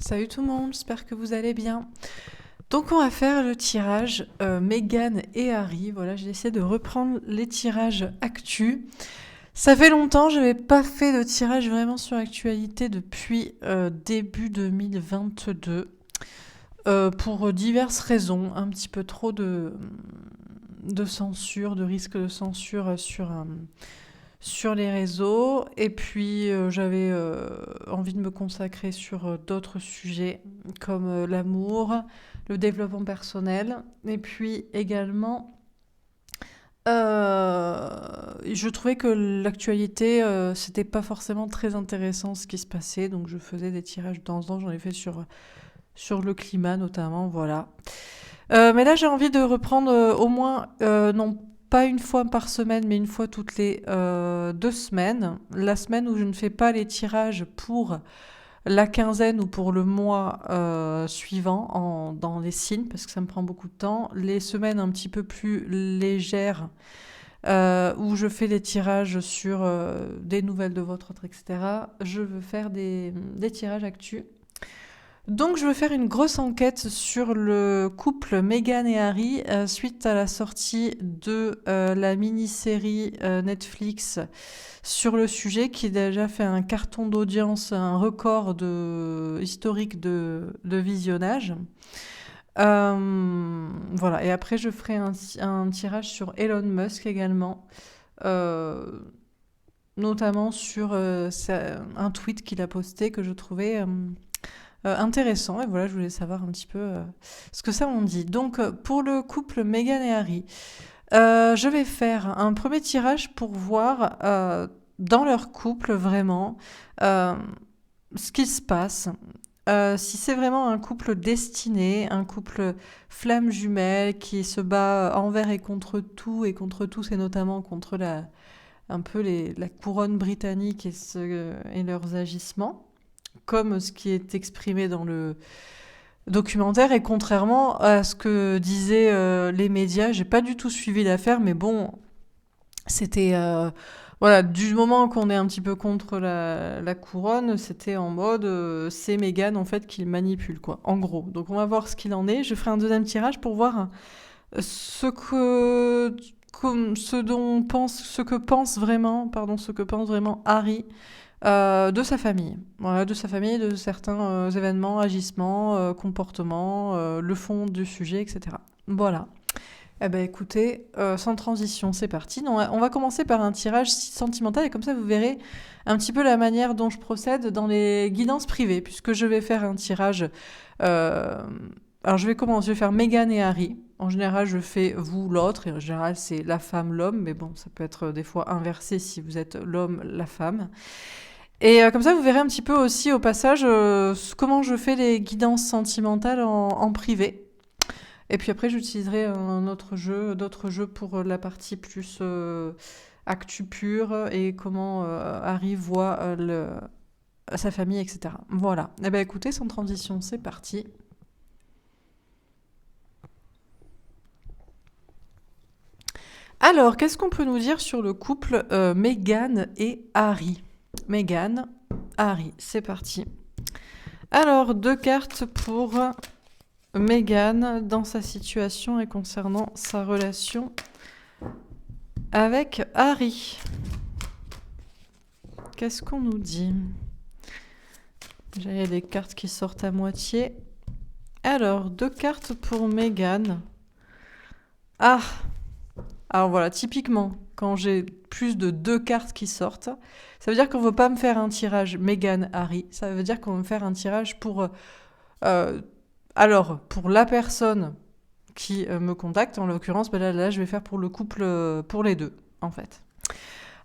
Salut tout le monde, j'espère que vous allez bien. Donc on va faire le tirage Meghan et Harry. Voilà, j'ai essayé de reprendre les tirages actu. Ça fait longtemps, je n'avais pas fait de tirage vraiment sur l'actualité depuis début 2022. Pour diverses raisons, un petit peu trop de censure, de risque de censure sur les réseaux. Et puis j'avais envie de me consacrer sur d'autres sujets comme l'amour, le développement personnel. Et puis également, je trouvais que l'actualité, c'était pas forcément très intéressant ce qui se passait. Donc je faisais des tirages de temps en temps, j'en ai fait sur le climat notamment, voilà. Mais là, j'ai envie de reprendre au moins, non pas une fois par semaine, mais une fois toutes les 2 semaines. La semaine où je ne fais pas les tirages pour la quinzaine ou pour le mois suivant dans les signes, parce que ça me prend beaucoup de temps. Les semaines un petit peu plus légères, où je fais les tirages sur des nouvelles de votre autre, etc. Je veux faire des tirages actus. Donc je veux faire une grosse enquête sur le couple Meghan et Harry suite à la sortie de la mini-série Netflix sur le sujet qui a déjà fait un carton d'audience, un record historique de visionnage. Voilà, et après je ferai un tirage sur Elon Musk également, notamment sur un tweet qu'il a posté que je trouvais intéressant. Et voilà, je voulais savoir un petit peu ce que ça en dit. Donc, pour le couple Meghan et Harry, je vais faire un premier tirage pour voir dans leur couple vraiment ce qui se passe. Si c'est vraiment un couple destiné, un couple flamme jumelle qui se bat envers et contre tout, et contre tous, et notamment contre un peu la couronne britannique et leurs agissements, comme ce qui est exprimé dans le documentaire. Et contrairement à ce que disaient les médias, j'ai pas du tout suivi l'affaire, mais bon, c'était voilà, du moment qu'on est un petit peu contre la couronne, c'était en mode c'est Meghan en fait qui le manipule, quoi, en gros. Donc on va voir ce qu'il en est. Je ferai un deuxième tirage pour voir ce que pense vraiment Harry de sa famille. Voilà, de sa famille, de certains événements, agissements, comportements, le fond du sujet, etc. Voilà. Eh ben écoutez, sans transition, c'est parti. On va commencer par un tirage sentimental et comme ça vous verrez un petit peu la manière dont je procède dans les guidances privées, puisque je vais faire un tirage. Alors je vais faire Meghan et Harry. En général, je fais vous, l'autre, et en général c'est la femme, l'homme, mais bon, ça peut être des fois inversé si vous êtes l'homme, la femme. Et comme ça, vous verrez un petit peu aussi au passage comment je fais les guidances sentimentales en privé. Et puis après, j'utiliserai d'autres jeux pour la partie plus actu pure et comment Harry voit sa famille, etc. Voilà. Eh bien écoutez, sans transition, c'est parti. Alors, qu'est-ce qu'on peut nous dire sur le couple Meghan et Harry ? Meghan, Harry, c'est parti. Alors, 2 cartes pour Meghan dans sa situation et concernant sa relation avec Harry. Qu'est-ce qu'on nous dit ? Déjà, il y a des cartes qui sortent à moitié. Alors, 2 cartes pour Meghan. Ah ! Alors voilà, typiquement, quand j'ai plus de 2 cartes qui sortent, ça veut dire qu'on ne veut pas me faire un tirage Meghan-Harry. Ça veut dire qu'on va me faire un tirage pour la personne qui me contacte, en l'occurrence, là, je vais faire pour le couple, pour les deux, en fait.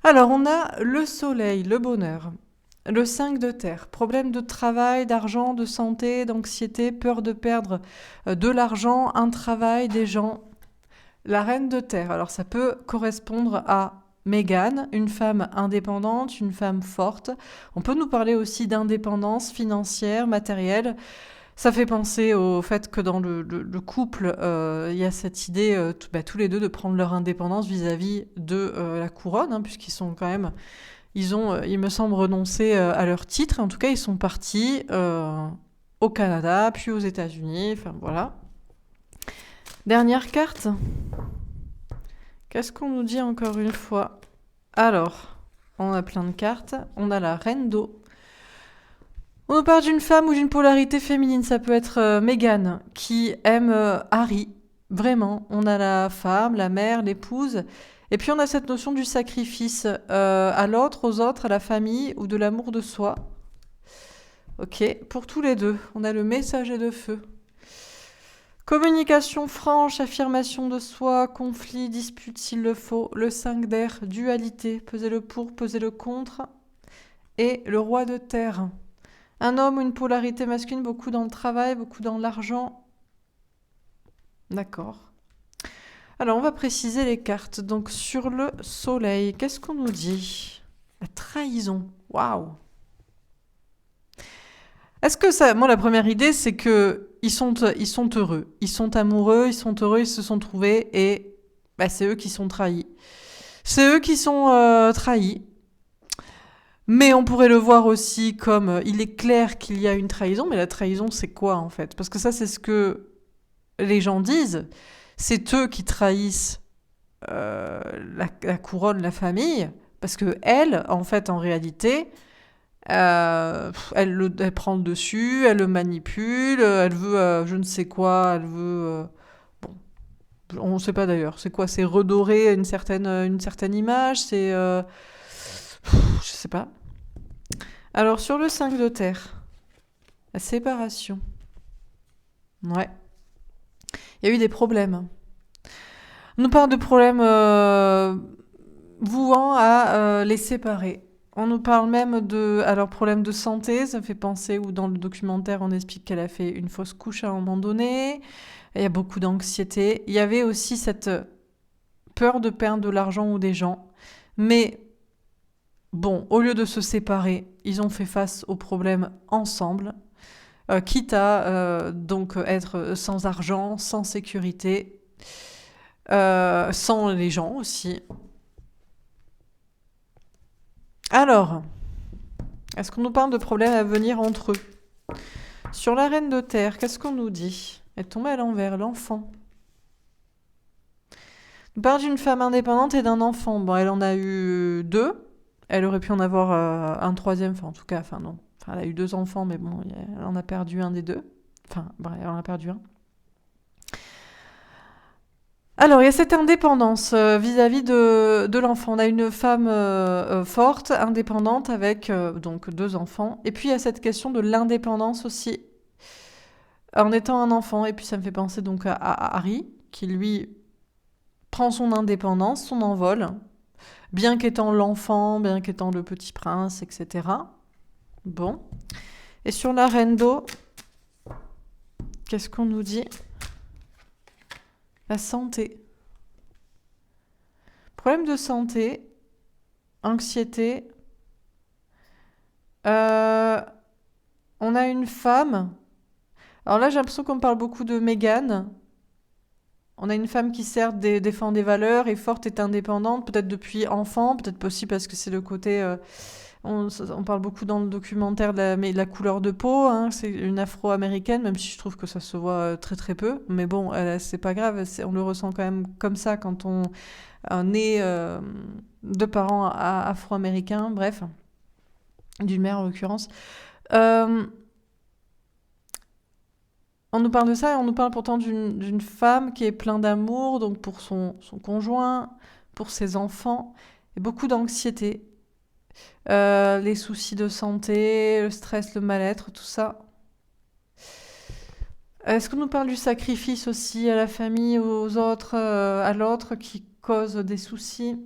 Alors, on a le soleil, le bonheur, le 5 de terre, problème de travail, d'argent, de santé, d'anxiété, peur de perdre de l'argent, un travail, des gens. La reine de terre, alors ça peut correspondre à Meghan, une femme indépendante, une femme forte. On peut nous parler aussi d'indépendance financière, matérielle. Ça fait penser au fait que dans le couple, il y a cette idée, tous les deux, de prendre leur indépendance vis-à-vis de la couronne, puisqu'ils sont quand même... Ils ont, il me semble, renoncé à leur titre. En tout cas, ils sont partis au Canada, puis aux États-Unis, enfin voilà. Dernière carte. Qu'est-ce qu'on nous dit encore une fois? Alors, on a plein de cartes. On a la reine d'eau. On nous parle d'une femme ou d'une polarité féminine. Ça peut être Meghan qui aime Harry. Vraiment. On a la femme, la mère, l'épouse. Et puis on a cette notion du sacrifice à l'autre, aux autres, à la famille ou de l'amour de soi. Ok, pour tous les deux. On a le messager de feu. Communication franche, affirmation de soi, conflit, dispute s'il le faut, le 5 d'air, dualité, peser le pour, peser le contre, et le roi de terre. Un homme ou une polarité masculine, beaucoup dans le travail, beaucoup dans l'argent. D'accord. Alors, on va préciser les cartes. Donc, sur le soleil, qu'est-ce qu'on nous dit? La trahison. Waouh! Est-ce que ça... Moi, la première idée, c'est que ils sont heureux. Ils sont amoureux, ils sont heureux, ils se sont trouvés et c'est eux qui sont trahis. C'est eux qui sont trahis. Mais on pourrait le voir aussi comme il est clair qu'il y a une trahison, mais la trahison, c'est quoi en fait? Parce que ça, c'est ce que les gens disent. C'est eux qui trahissent la couronne, la famille, parce que elle, en fait, en réalité, elle prend le dessus, elle le manipule, elle veut je ne sais quoi, elle veut... bon, on ne sait pas d'ailleurs. C'est quoi? C'est redorer une certaine image, c'est... je sais pas. Alors, sur le 5 de terre, la séparation. Ouais. Il y a eu des problèmes. On nous parle de problèmes vouant à les séparer. On nous parle même de problème de santé, ça fait penser, ou dans le documentaire on explique qu'elle a fait une fausse couche à un moment donné, il y a beaucoup d'anxiété. Il y avait aussi cette peur de perdre de l'argent ou des gens. Mais bon, au lieu de se séparer, ils ont fait face aux problèmes ensemble, quitte à donc être sans argent, sans sécurité, sans les gens aussi. Alors, est-ce qu'on nous parle de problèmes à venir entre eux? Sur la reine de terre, qu'est-ce qu'on nous dit? Elle est tombée à l'envers, l'enfant. On parle d'une femme indépendante et d'un enfant. Bon, elle en a eu 2. Elle aurait pu en avoir un troisième, enfin en tout cas, enfin non. Enfin, elle a eu 2 enfants, mais bon, elle en a perdu un des 2. Enfin, bref, elle en a perdu un. Alors, il y a cette indépendance vis-à-vis de l'enfant. On a une femme forte, indépendante, avec donc 2 enfants. Et puis, il y a cette question de l'indépendance aussi, en étant un enfant. Et puis, ça me fait penser donc à Harry, qui lui prend son indépendance, son envol, bien qu'étant l'enfant, bien qu'étant le petit prince, etc. Bon. Et sur la reine d'eau, qu'est-ce qu'on nous dit? La santé. Problème de santé, anxiété. On a une femme. Alors là, j'ai l'impression qu'on parle beaucoup de Meghan. On a une femme qui certes défend des valeurs, est forte, est indépendante, peut-être depuis enfant, peut-être aussi parce que c'est le côté... on parle beaucoup dans le documentaire de la couleur de peau, hein, c'est une afro-américaine, même si je trouve que ça se voit très très peu. Mais bon, c'est pas grave, on le ressent quand même comme ça quand on est de parents afro-américains, bref, d'une mère en l'occurrence. On nous parle de ça et on nous parle pourtant d'une femme qui est pleine d'amour, donc pour son conjoint, pour ses enfants, et beaucoup d'anxiété. Les soucis de santé, le stress, le mal-être, tout ça. Est-ce qu'on nous parle du sacrifice aussi à la famille, aux autres, à l'autre qui cause des soucis?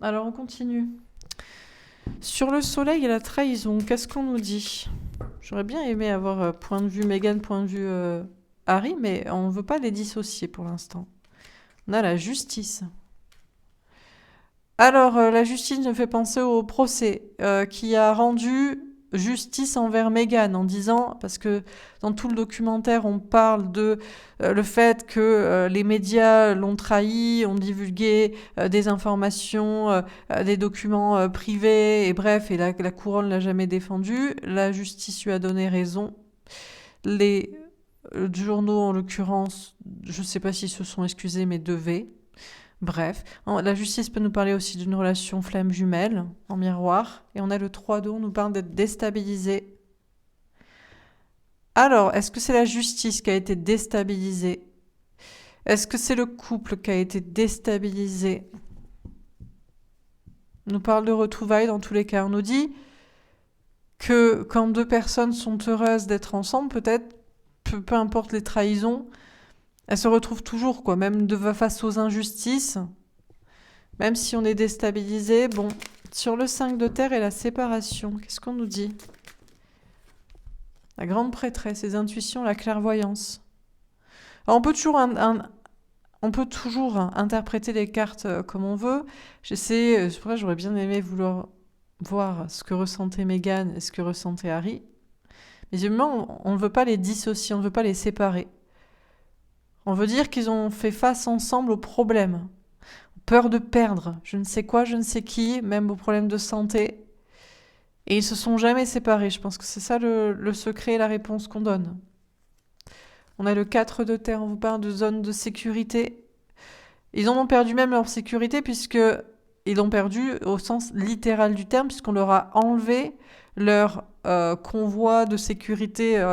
Alors on continue. Sur le soleil et la trahison, qu'est-ce qu'on nous dit? J'aurais bien aimé avoir point de vue Meghan, point de vue Harry, mais on ne veut pas les dissocier pour l'instant. On a la justice. Alors, la justice me fait penser au procès qui a rendu justice envers Meghan en disant, parce que dans tout le documentaire, on parle de le fait que les médias l'ont trahi, ont divulgué des informations, des documents privés, et bref, et la couronne l'a jamais défendu. La justice lui a donné raison. Les journaux, en l'occurrence, je ne sais pas s'ils se sont excusés, mais devaient. Bref, la justice peut nous parler aussi d'une relation flamme jumelle, en miroir. Et on a le 3 d'eau, on nous parle d'être déstabilisé. Alors, est-ce que c'est la justice qui a été déstabilisée? Est-ce que c'est le couple qui a été déstabilisé? On nous parle de retrouvailles dans tous les cas. On nous dit que quand deux personnes sont heureuses d'être ensemble, peut-être, peu importe les trahisons, elles se retrouvent toujours, quoi, même face aux injustices, même si on est déstabilisé. Bon, sur le 5 de terre et la séparation, qu'est-ce qu'on nous dit? La grande prêtresse, les intuitions, la clairvoyance. Alors, on peut toujours interpréter les cartes comme on veut. C'est pour ça que j'aurais bien aimé vouloir voir ce que ressentait Meghan et ce que ressentait Harry. Mais évidemment, on ne veut pas les dissocier, on ne veut pas les séparer. On veut dire qu'ils ont fait face ensemble aux problèmes. Peur de perdre, je ne sais quoi, je ne sais qui, même aux problèmes de santé. Et ils se sont jamais séparés. Je pense que c'est ça le secret et la réponse qu'on donne. On a le 4 de terre, on vous parle de zone de sécurité. Ils en ont perdu même leur sécurité puisque ils l'ont perdu au sens littéral du terme puisqu'on leur a enlevé leur convoi de sécurité,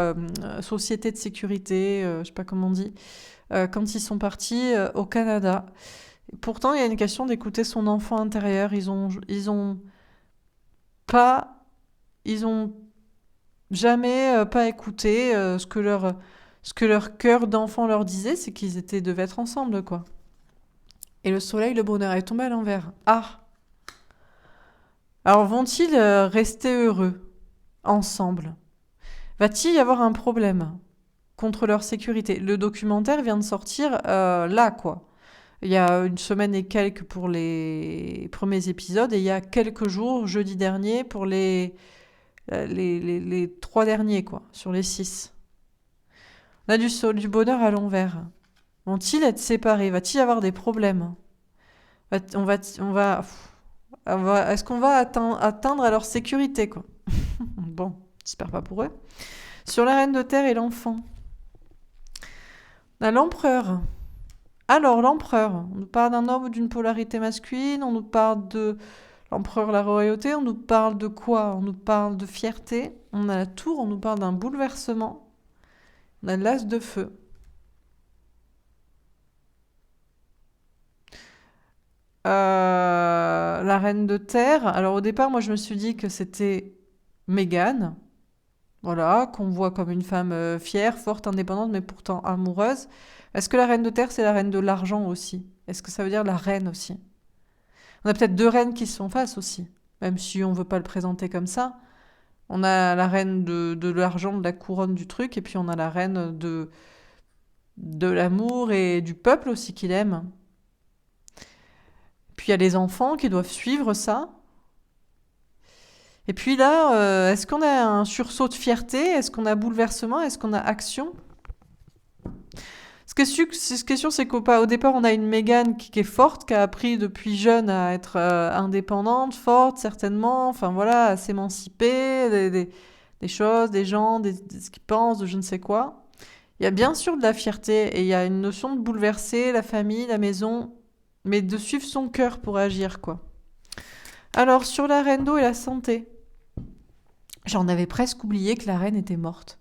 société de sécurité, je sais pas comment on dit, quand ils sont partis au Canada. Pourtant, il y a une question d'écouter son enfant intérieur. Ils ont jamais pas écouté ce que leur cœur d'enfant leur disait, c'est qu'ils devaient être ensemble, quoi. Et le soleil, le bonheur est tombé à l'envers. Ah! Alors vont-ils rester heureux, ensemble? Va-t-il y avoir un problème contre leur sécurité? Le documentaire vient de sortir là, quoi. Il y a une semaine et quelques pour les premiers épisodes et il y a quelques jours, jeudi dernier, pour les 3 derniers, quoi, sur les 6. On a du bonheur à l'envers. Vont-ils être séparés? Va-t-il y avoir des problèmes? Est-ce qu'on va atteindre à leur sécurité, quoi? Bon, j'espère pas pour eux. Sur la reine de terre et l'enfant. On a l'empereur. Alors, l'empereur, on nous parle d'un homme ou d'une polarité masculine, on nous parle de l'empereur, la royauté, on nous parle de quoi? On nous parle de fierté, on a la tour, on nous parle d'un bouleversement, on a l'as de feu. La reine de terre, alors au départ, moi je me suis dit que c'était Meghan, voilà, qu'on voit comme une femme fière, forte, indépendante, mais pourtant amoureuse. Est-ce que la reine de terre, c'est la reine de l'argent aussi? Est-ce que ça veut dire la reine aussi? On a peut-être deux reines qui se font face aussi, même si on ne veut pas le présenter comme ça. On a la reine de l'argent, de la couronne du truc, et puis on a la reine de l'amour et du peuple aussi qu'il aime. Puis il y a les enfants qui doivent suivre ça. Et puis là, est-ce qu'on a un sursaut de fierté? Est-ce qu'on a bouleversement? Est-ce qu'on a action? Ce qui est sûr, c'est qu'au départ, on a une Meghan qui est forte, qui a appris depuis jeune à être indépendante, forte, certainement, enfin voilà, à s'émanciper des choses, des gens, de ce qu'ils pensent, de je ne sais quoi. Il y a bien sûr de la fierté et il y a une notion de bouleverser la famille, la maison, mais de suivre son cœur pour agir, quoi. Alors, sur la reine d'eau et la santé, j'en avais presque oublié que la reine était morte.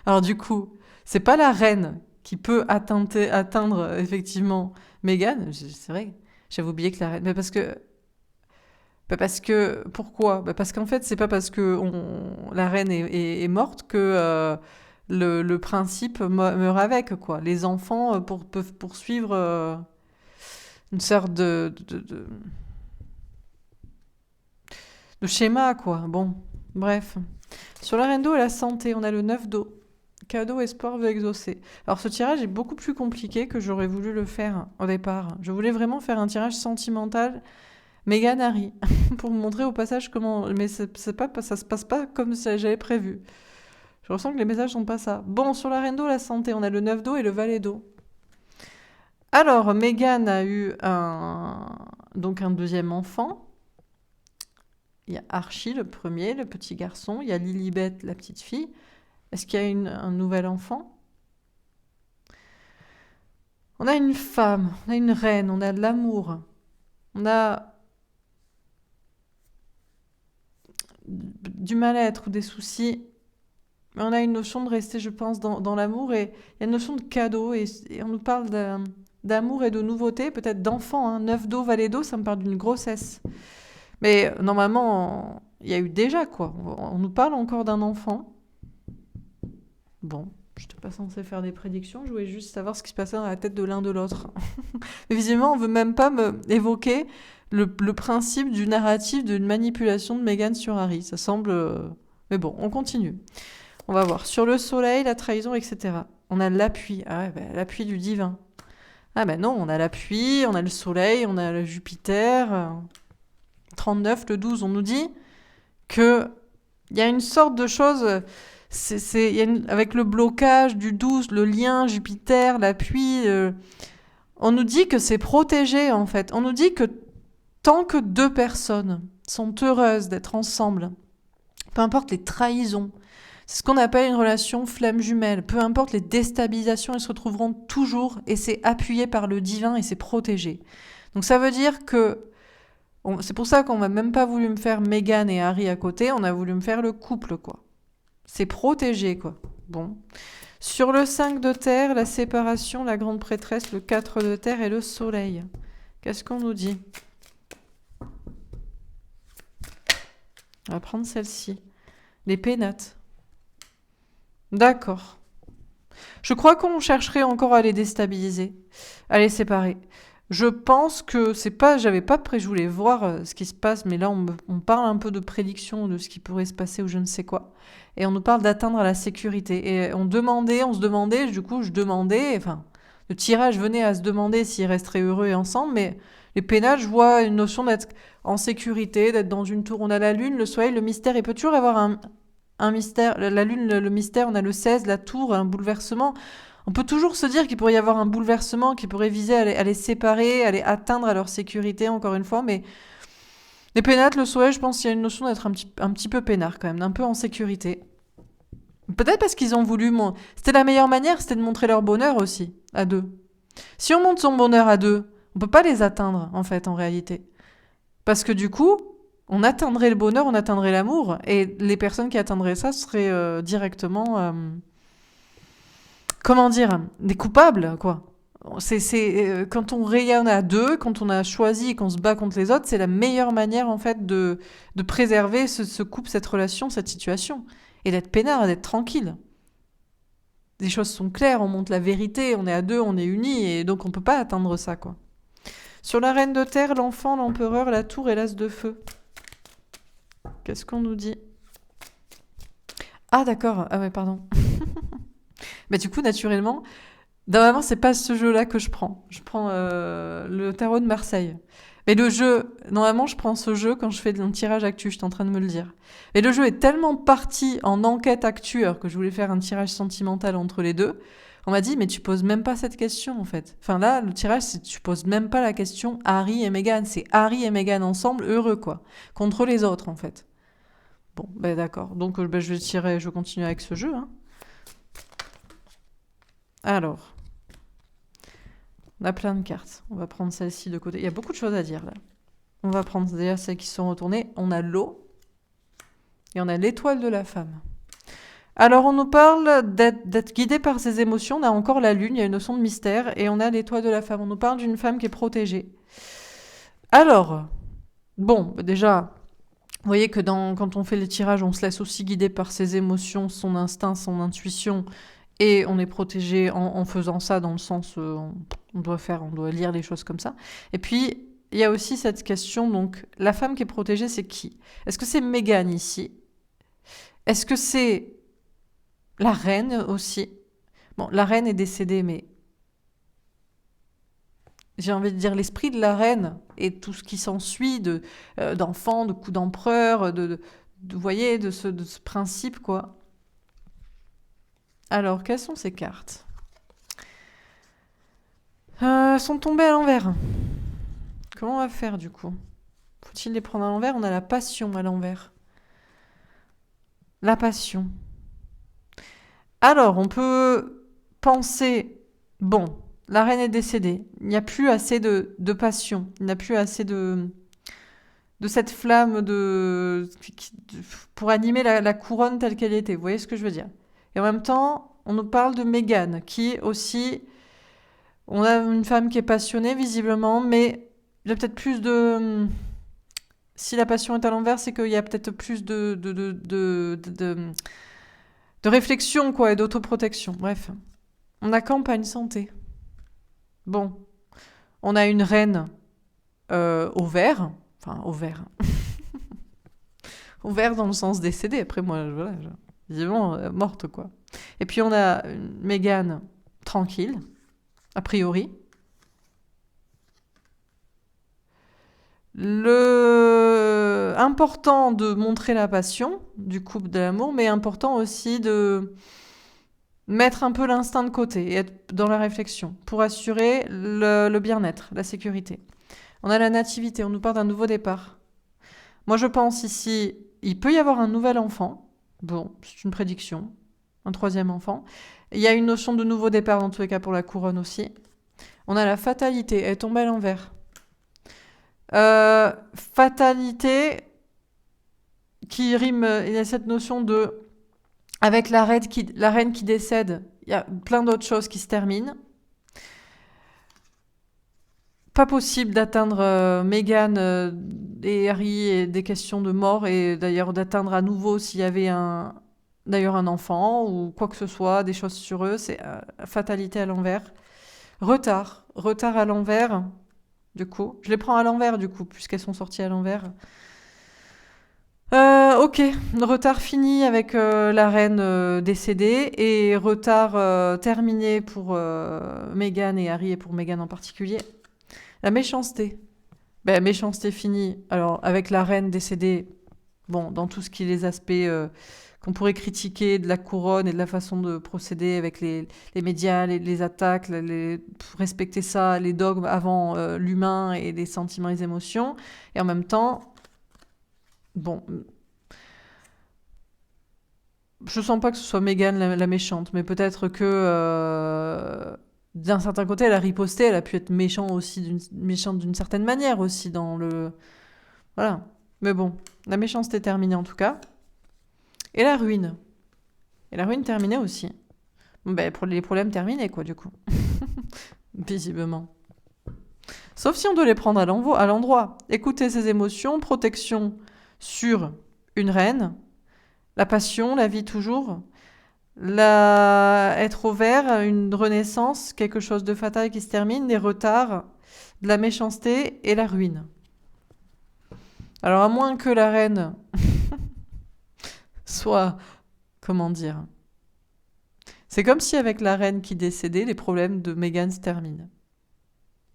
Alors du coup, c'est pas la reine qui peut atteindre effectivement Meghan. C'est vrai, j'avais oublié que la reine. Mais parce que pourquoi? Parce qu'en fait, c'est pas parce que la reine est morte que le principe meurt avec, quoi. Les enfants peuvent poursuivre une sorte de schéma, quoi. Bon, bref. Sur la reine d'eau et la santé, on a le 9 d'eau. Cadeau, espoir, veut exaucer. Alors ce tirage est beaucoup plus compliqué que j'aurais voulu le faire au départ. Je voulais vraiment faire un tirage sentimental Meghan Harry pour vous montrer au passage comment... Mais ça se passe pas comme j'avais prévu. Je ressens que les messages sont pas ça. Bon, sur la reine d'eau, la santé, on a le 9 d'eau et le valet d'eau. Alors, Meghan a eu donc un deuxième enfant. Il y a Archie, le premier, le petit garçon. Il y a Lilibet, la petite fille. Est-ce qu'il y a un nouvel enfant? On a une femme, on a une reine, on a de l'amour, on a du mal-être ou des soucis. Mais on a une notion de rester, je pense, dans l'amour et il y a une notion de cadeau et on nous parle d'amour et de nouveauté, peut-être d'enfant. Hein. 9 dos, valet d'eau, ça me parle d'une grossesse. Mais normalement, il y a eu déjà quoi. On nous parle encore d'un enfant. Bon, je n'étais pas censée faire des prédictions, je voulais juste savoir ce qui se passait dans la tête de l'un de l'autre. Mais visiblement, on veut même pas me évoquer le principe du narratif d'une manipulation de Meghan sur Harry. Ça semble... Mais bon, on continue. On va voir. Sur le soleil, la trahison, etc. On a l'appui. Ah ouais, ben, l'appui du divin. Ah ben non, on a l'appui, on a le soleil, on a le Jupiter. 39, le 12, on nous dit que il y a une sorte de chose... avec le blocage du 12, le lien, Jupiter, l'appui... on nous dit que c'est protégé, en fait. On nous dit que tant que deux personnes sont heureuses d'être ensemble, peu importe les trahisons, c'est ce qu'on appelle une relation flamme jumelle. Peu importe les déstabilisations, elles se retrouveront toujours et c'est appuyé par le divin et c'est protégé. Donc ça veut dire que... c'est pour ça qu'on n'a même pas voulu me faire Meghan et Harry à côté, on a voulu me faire le couple, quoi. C'est protégé, quoi. Bon. Sur le 5 de terre, la séparation, la grande prêtresse, le 4 de terre et le soleil. Qu'est-ce qu'on nous dit? On va prendre celle-ci. Les pénates. D'accord. Je crois qu'on chercherait encore à les déstabiliser, à les séparer. Je pense que c'est pas, je voulais voir ce qui se passe, mais là on parle un peu de prédiction de ce qui pourrait se passer ou je ne sais quoi. Et on nous parle d'atteindre la sécurité. Et on se demandait, du coup je demandais, enfin, le tirage venait à se demander s'ils resteraient heureux et ensemble, mais les pénates, je vois une notion d'être en sécurité, d'être dans une tour. On a la lune, le soleil, le mystère. Il peut toujours avoir un mystère. La lune, le mystère, on a le 16, la tour, un bouleversement. On peut toujours se dire qu'il pourrait y avoir un bouleversement qui pourrait viser à les séparer, à les atteindre à leur sécurité, encore une fois, mais les pénates, le soleil, je pense qu'il y a une notion d'être un petit peu peinard quand même, un peu en sécurité. Peut-être parce qu'ils ont voulu... C'était la meilleure manière, c'était de montrer leur bonheur aussi, à deux. Si on montre son bonheur à deux, on peut pas les atteindre, en fait, en réalité. Parce que du coup, on atteindrait le bonheur, on atteindrait l'amour, et les personnes qui atteindraient ça seraient directement... comment dire, des coupables, quoi. Quand on rayonne à deux, quand on a choisi et qu'on se bat contre les autres, c'est la meilleure manière, en fait, de préserver ce couple, cette relation, cette situation. Et d'être peinard, d'être tranquille. Les choses sont claires, on montre la vérité, on est à deux, on est unis, et donc on peut pas atteindre ça, quoi. Sur la reine de terre, l'enfant, l'empereur, la tour et l'as de feu. Qu'est-ce qu'on nous dit? Ah d'accord, ah ouais, pardon. Mais du coup, naturellement, normalement, c'est pas ce jeu-là que je prends. Je prends le tarot de Marseille. Mais le jeu, normalement, je prends ce jeu quand je fais un tirage actu, je suis en train de me le dire. Mais le jeu est tellement parti en enquête actu, alors que je voulais faire un tirage sentimental entre les deux. On m'a dit, mais tu poses même pas cette question, en fait. Enfin là, le tirage, c'est tu poses même pas la question Harry et Meghan. C'est Harry et Meghan ensemble, heureux, quoi. Contre les autres, en fait. Bon, ben d'accord. Donc, je continue avec ce jeu, hein. Alors, on a plein de cartes. On va prendre celle-ci de côté. Il y a beaucoup de choses à dire là. On va prendre déjà celles qui sont retournées. On a l'eau et on a l'étoile de la femme. Alors, on nous parle d'être guidé par ses émotions. On a encore la lune, il y a une notion de mystère. Et on a l'étoile de la femme. On nous parle d'une femme qui est protégée. Alors, bon, déjà, vous voyez que quand on fait les tirages, on se laisse aussi guider par ses émotions, son instinct, son intuition. Et on est protégé en faisant ça, dans le sens on doit lire les choses comme ça. Et puis, il y a aussi cette question, donc, la femme qui est protégée, c'est qui? Est-ce que c'est Meghan ici? Est-ce que c'est la reine aussi? Bon, la reine est décédée, mais j'ai envie de dire l'esprit de la reine et tout ce qui s'ensuit d'enfants, de coups d'empereur, vous voyez, de ce principe, quoi. Alors, quelles sont ces cartes? Sont tombées à l'envers. Comment on va faire du coup? Faut-il les prendre à l'envers? On a la passion à l'envers. La passion. Alors, on peut penser, bon, la reine est décédée, il n'y a plus assez de passion, il n'y a plus assez de cette flamme pour animer la couronne telle qu'elle était. Vous voyez ce que je veux dire? Et en même temps, on nous parle de Meghan, qui aussi, on a une femme qui est passionnée visiblement, mais il y a peut-être plus de... Si la passion est à l'envers, c'est qu'il y a peut-être plus de réflexion quoi, et d'autoprotection. Bref, on a campagne santé. Bon, on a une reine au vert, enfin au vert, au vert dans le sens décédé. Après moi, voilà, visiblement morte quoi. Et puis on a une Meghan tranquille, a priori. Le important de montrer la passion du couple de l'amour, mais important aussi de mettre un peu l'instinct de côté et être dans la réflexion pour assurer le bien-être, la sécurité. On a la nativité, on nous parle d'un nouveau départ. Moi je pense ici, il peut y avoir un nouvel enfant. Bon, c'est une prédiction. Un troisième enfant. Il y a une notion de nouveau départ dans tous les cas pour la couronne aussi. On a la fatalité, elle tombe à l'envers. Fatalité qui rime, il y a cette notion de avec la reine qui décède, il y a plein d'autres choses qui se terminent. Pas possible d'atteindre Meghan et Harry et des questions de mort et d'ailleurs d'atteindre à nouveau s'il y avait d'ailleurs un enfant ou quoi que ce soit, des choses sur eux, c'est fatalité à l'envers. Retard à l'envers, du coup. Je les prends à l'envers, du coup, puisqu'elles sont sorties à l'envers. Ok, retard fini avec la reine décédée et retard terminé pour Meghan et Harry et pour Meghan en particulier. La méchanceté. Ben, méchanceté finie. Alors, avec la reine décédée, bon, dans tout ce qui est les aspects qu'on pourrait critiquer de la couronne et de la façon de procéder avec les médias, les attaques, pour respecter ça, les dogmes avant l'humain et les sentiments et les émotions. Et en même temps, bon, je sens pas que ce soit Meghan la méchante, mais peut-être que d'un certain côté, elle a riposté, elle a pu être méchante d'une certaine manière aussi dans le... Voilà. Mais bon, la méchanceté terminée en tout cas. Et la ruine. Et la ruine terminée aussi. Ben, pour les problèmes terminés, quoi, du coup. Visiblement. Sauf si on doit les prendre à l'endroit. Écouter ses émotions, protection sur une reine, la passion, la vie toujours, être au vert, une renaissance, quelque chose de fatal qui se termine, des retards, de la méchanceté et la ruine. Alors à moins que la reine soit, comment dire, c'est comme si avec la reine qui décédait, les problèmes de Meghan se terminent.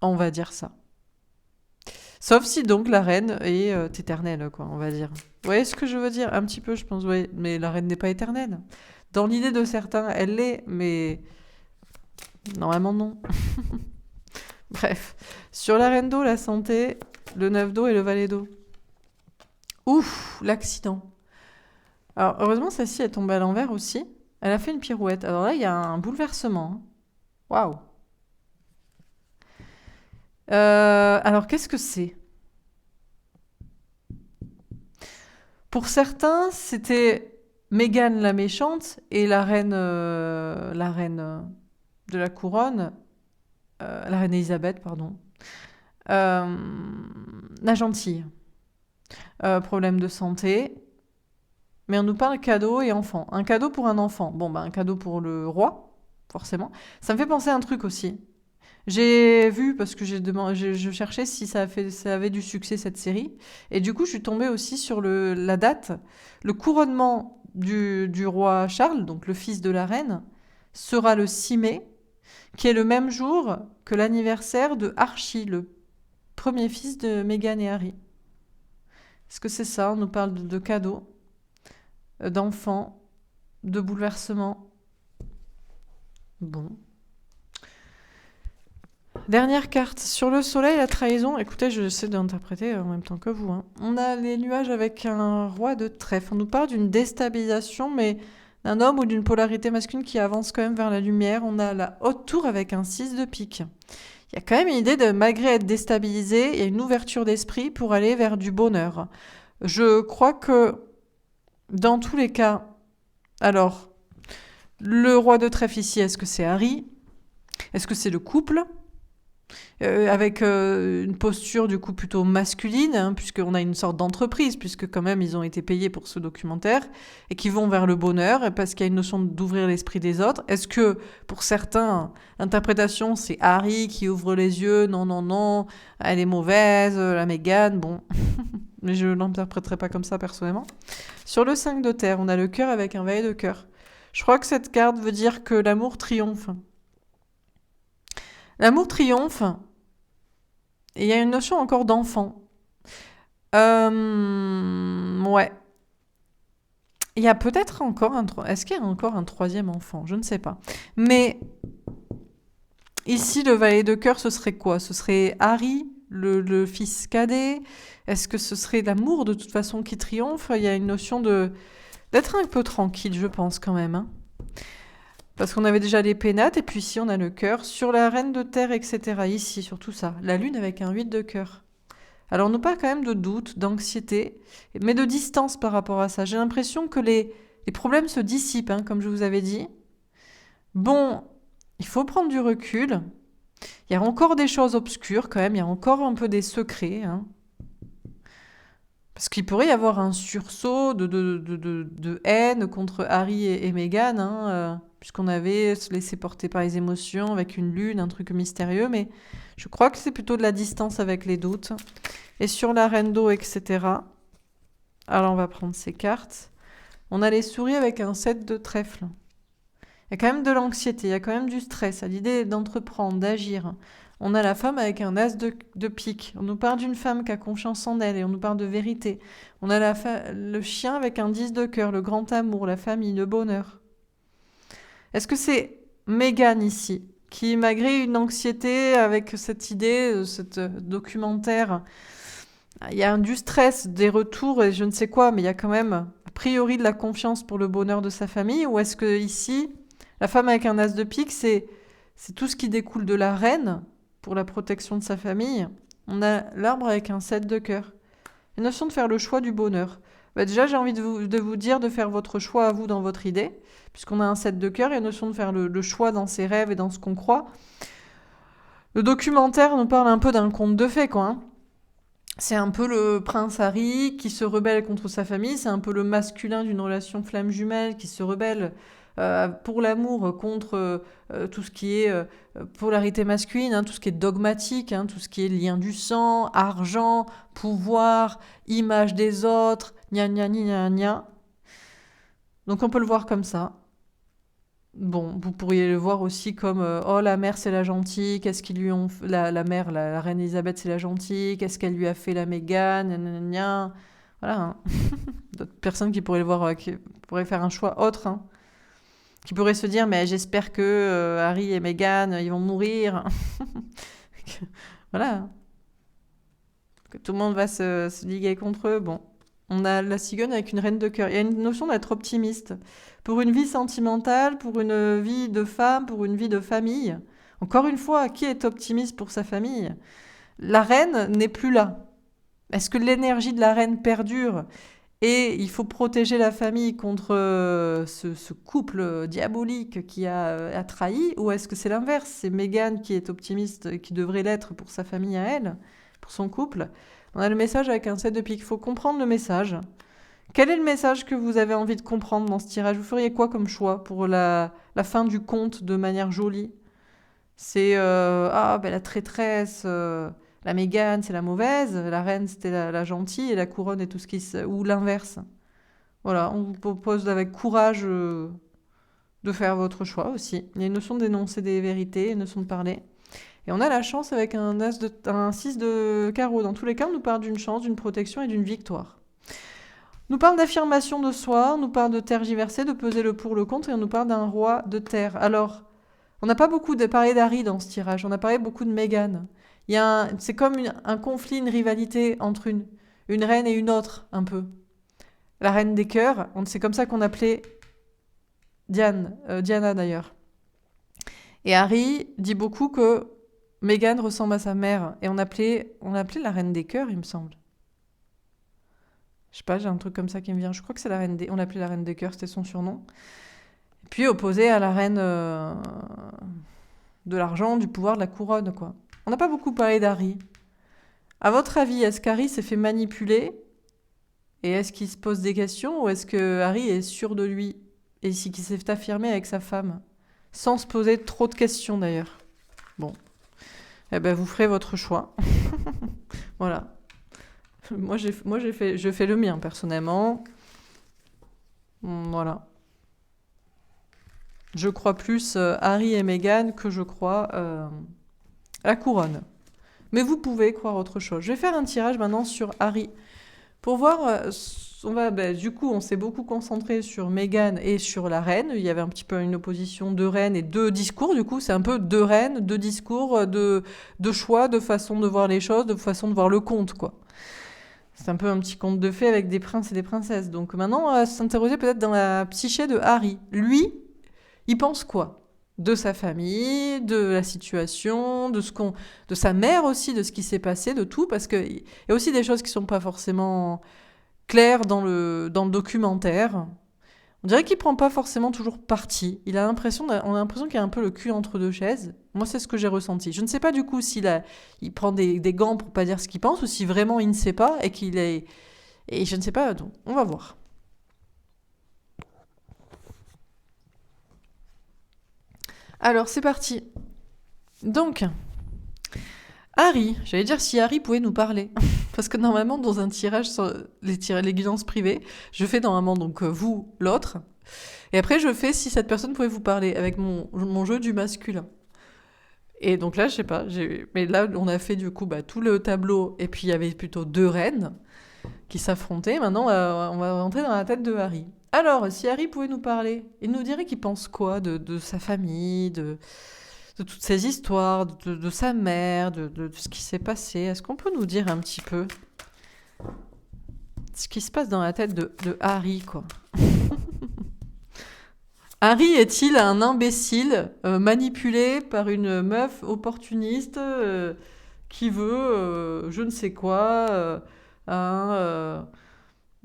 On va dire ça. Sauf si donc la reine est éternelle, quoi, on va dire. Vous voyez ce que je veux dire? Un petit peu, je pense, oui. Mais la reine n'est pas éternelle. Dans l'idée de certains, elle l'est, mais normalement non. Bref. Sur la reine d'eau, la santé, le 9 d'eau et le valet d'eau. Ouf, l'accident. Alors, heureusement, celle-ci est tombée à l'envers aussi. Elle a fait une pirouette. Alors là, il y a un bouleversement. Waouh. Alors, qu'est-ce que c'est? Pour certains, c'était Meghan la méchante et la reine de la couronne, la reine Elisabeth, pardon, la gentille. Problème de santé. Mais on nous parle cadeau et enfant. Un cadeau pour un enfant. Bon, bah, un cadeau pour le roi, forcément. Ça me fait penser à un truc aussi. J'ai vu, parce que je cherchais si ça avait du succès cette série. Et du coup, je suis tombée aussi sur la date. Le couronnement du roi Charles, donc le fils de la reine, sera le 6 mai, qui est le même jour que l'anniversaire de Archie, le premier fils de Meghan et Harry. Est-ce que c'est ça? On nous parle de cadeaux, d'enfants, de bouleversements. Bon. Dernière carte. Sur le soleil, la trahison. Écoutez, j'essaie d'interpréter en même temps que vous. On a les nuages avec un roi de trèfle. On nous parle d'une déstabilisation, mais d'un homme ou d'une polarité masculine qui avance quand même vers la lumière. On a la haute tour avec un 6 de pique. Il y a quand même une idée de, malgré être déstabilisé, il y a une ouverture d'esprit pour aller vers du bonheur. Je crois que dans tous les cas, alors, le roi de trèfle ici, est-ce que c'est Harry? Est-ce que c'est le couple? Avec une posture du coup plutôt masculine, hein, puisqu'on a une sorte d'entreprise, puisque quand même ils ont été payés pour ce documentaire, et qui vont vers le bonheur, et parce qu'il y a une notion d'ouvrir l'esprit des autres. Est-ce que pour certains, l'interprétation c'est Harry qui ouvre les yeux, non, non, non, elle est mauvaise, la Meghan, bon, mais je ne l'interpréterai pas comme ça personnellement. Sur le 5 de terre, on a le cœur avec un valet de cœur. Je crois que cette carte veut dire que l'amour triomphe. L'amour triomphe, et il y a une notion encore d'enfant. Ouais. Il y a peut-être encore un... Est-ce qu'il y a encore un troisième enfant? Je ne sais pas. Mais ici, le valet de cœur, ce serait quoi? Ce serait Harry, le fils cadet? Est-ce que ce serait l'amour, de toute façon, qui triomphe? Il y a une notion d'être un peu tranquille, je pense, quand même. Hein. Parce qu'on avait déjà les pénates, et puis ici, on a le cœur. Sur la reine de terre, etc. Ici, sur tout ça. La lune avec un 8 de cœur. Alors, on nous parle quand même de doute, d'anxiété, mais de distance par rapport à ça. J'ai l'impression que les problèmes se dissipent, hein, comme je vous avais dit. Bon, il faut prendre du recul. Il y a encore des choses obscures quand même, il y a encore un peu des secrets. Hein. Parce qu'il pourrait y avoir un sursaut de haine contre Harry et Meghan, hein, puisqu'on avait se laissé porter par les émotions avec une lune, un truc mystérieux, mais je crois que c'est plutôt de la distance avec les doutes. Et sur la reine d'eau, etc. Alors on va prendre ces cartes. On a les souris avec un 7 de trèfle. Il y a quand même de l'anxiété, il y a quand même du stress, à l'idée d'entreprendre, d'agir. On a la femme avec un as de pique. On nous parle d'une femme qui a confiance en elle et on nous parle de vérité. On a le chien avec un 10 de cœur, le grand amour, la famille, le bonheur. Est-ce que c'est Meghan ici, qui malgré une anxiété avec cette idée, ce documentaire, il y a du stress, des retours et je ne sais quoi, mais il y a quand même a priori de la confiance pour le bonheur de sa famille? Ou est-ce que ici, la femme avec un as de pique, c'est tout ce qui découle de la reine pour la protection de sa famille? On a l'arbre avec un 7 de cœur. La notion de faire le choix du bonheur. Bah déjà, j'ai envie de vous dire de faire votre choix à vous dans votre idée, puisqu'on a un 7 de cœur et la notion de faire le choix dans ses rêves et dans ce qu'on croit. Le documentaire nous parle un peu d'un conte de fées, quoi. Hein. C'est un peu le prince Harry qui se rebelle contre sa famille, c'est un peu le masculin d'une relation flamme jumelle qui se rebelle pour l'amour contre tout ce qui est polarité masculine, hein, tout ce qui est dogmatique, hein, tout ce qui est lien du sang, argent, pouvoir, image des autres, gna gna gna gna gna. Donc on peut le voir comme ça. Bon, vous pourriez le voir aussi comme oh la mère c'est la gentille, qu'est-ce qu'ils lui ont la mère la reine Elisabeth c'est la gentille, qu'est-ce qu'elle lui a fait la Meghan, gna gna gna gna. Voilà. Hein. D'autres personnes qui pourraient le voir qui pourraient faire un choix autre hein. Qui pourraient se dire mais j'espère que Harry et Meghan ils vont mourir. Voilà. Que tout le monde va se liguer contre eux. Bon. On a la cigogne avec une reine de cœur. Il y a une notion d'être optimiste. Pour une vie sentimentale, pour une vie de femme, pour une vie de famille. Encore une fois, qui est optimiste pour sa famille? La reine n'est plus là. Est-ce que l'énergie de la reine perdure? Et il faut protéger la famille contre ce couple diabolique qui a trahi? Ou est-ce que c'est l'inverse? C'est Meghan qui est optimiste, qui devrait l'être pour sa famille à elle, pour son couple. On a le message avec un 7 de pique. Il faut comprendre le message. Quel est le message que vous avez envie de comprendre dans ce tirage? Vous feriez quoi comme choix pour la fin du conte de manière jolie? C'est la traîtresse, la Mégane, c'est la mauvaise, la reine, c'était la gentille, et la couronne et tout ce qui... Ou l'inverse. Voilà, on vous propose avec courage de faire votre choix aussi. Il y a une notion d'énoncer des vérités, une notion de parler. Et on a la chance avec un 6 de carreau. Dans tous les cas, on nous parle d'une chance, d'une protection et d'une victoire. On nous parle d'affirmation de soi, on nous parle de tergiverser, de peser le pour, le contre, et on nous parle d'un roi de terre. Alors, on n'a pas beaucoup parlé d'Harry dans ce tirage, on a parlé beaucoup de Meghan. C'est comme un conflit, une rivalité entre une reine et une autre, un peu. La reine des cœurs, c'est comme ça qu'on appelait Diana d'ailleurs. Et Harry dit beaucoup que Meghan ressemble à sa mère. Et on l'appelait la reine des cœurs, il me semble. Je sais pas, j'ai un truc comme ça qui me vient. Je crois que c'est on l'appelait la reine des cœurs, c'était son surnom. Et puis opposée à la reine de l'argent, du pouvoir, de la couronne, quoi. On n'a pas beaucoup parlé d'Harry. À votre avis, est-ce qu'Harry s'est fait manipuler? Et est-ce qu'il se pose des questions? Ou est-ce que Harry est sûr de lui? Et qu'il s'est affirmé avec sa femme? Sans se poser trop de questions, d'ailleurs. Bon. Eh ben, vous ferez votre choix. Voilà. Je fais le mien, personnellement. Voilà. Je crois plus Harry et Meghan que je crois la couronne. Mais vous pouvez croire autre chose. Je vais faire un tirage maintenant sur Harry. Pour voir, du coup, on s'est beaucoup concentré sur Meghan et sur la reine. Il y avait un petit peu une opposition de reines et deux discours. Du coup, c'est un peu deux reines, deux discours, de choix, de façon de voir les choses, de façon de voir le conte, quoi. C'est un peu un petit conte de fées avec des princes et des princesses. Donc maintenant, on va s'interroger peut-être dans la psyché de Harry. Lui, il pense quoi? De sa famille, de la situation, de sa mère aussi, de ce qui s'est passé, de tout, parce qu'il y a aussi des choses qui sont pas forcément claires dans le documentaire. On dirait qu'il prend pas forcément toujours parti. On a l'impression qu'il a un peu le cul entre deux chaises. Moi, c'est ce que j'ai ressenti. Je ne sais pas du coup il prend des gants pour pas dire ce qu'il pense, ou si vraiment il ne sait pas et qu'il est... Et je ne sais pas, donc on va voir. Alors, c'est parti. Donc, Harry, j'allais dire si Harry pouvait nous parler. Parce que normalement, dans un tirage sur les guidances privées, je fais normalement donc vous, l'autre. Et après, je fais si cette personne pouvait vous parler avec mon jeu du masculin. Et donc là, je sais pas. Mais là, on a fait du coup tout le tableau. Et puis, il y avait plutôt deux reines qui s'affrontaient. Maintenant, on va rentrer dans la tête de Harry. Alors, si Harry pouvait nous parler, il nous dirait qu'il pense quoi de sa famille, de toutes ces histoires, de sa mère, de ce qui s'est passé. Est-ce qu'on peut nous dire un petit peu ce qui se passe dans la tête de Harry, quoi? Harry est-il un imbécile manipulé par une meuf opportuniste qui veut je ne sais quoi,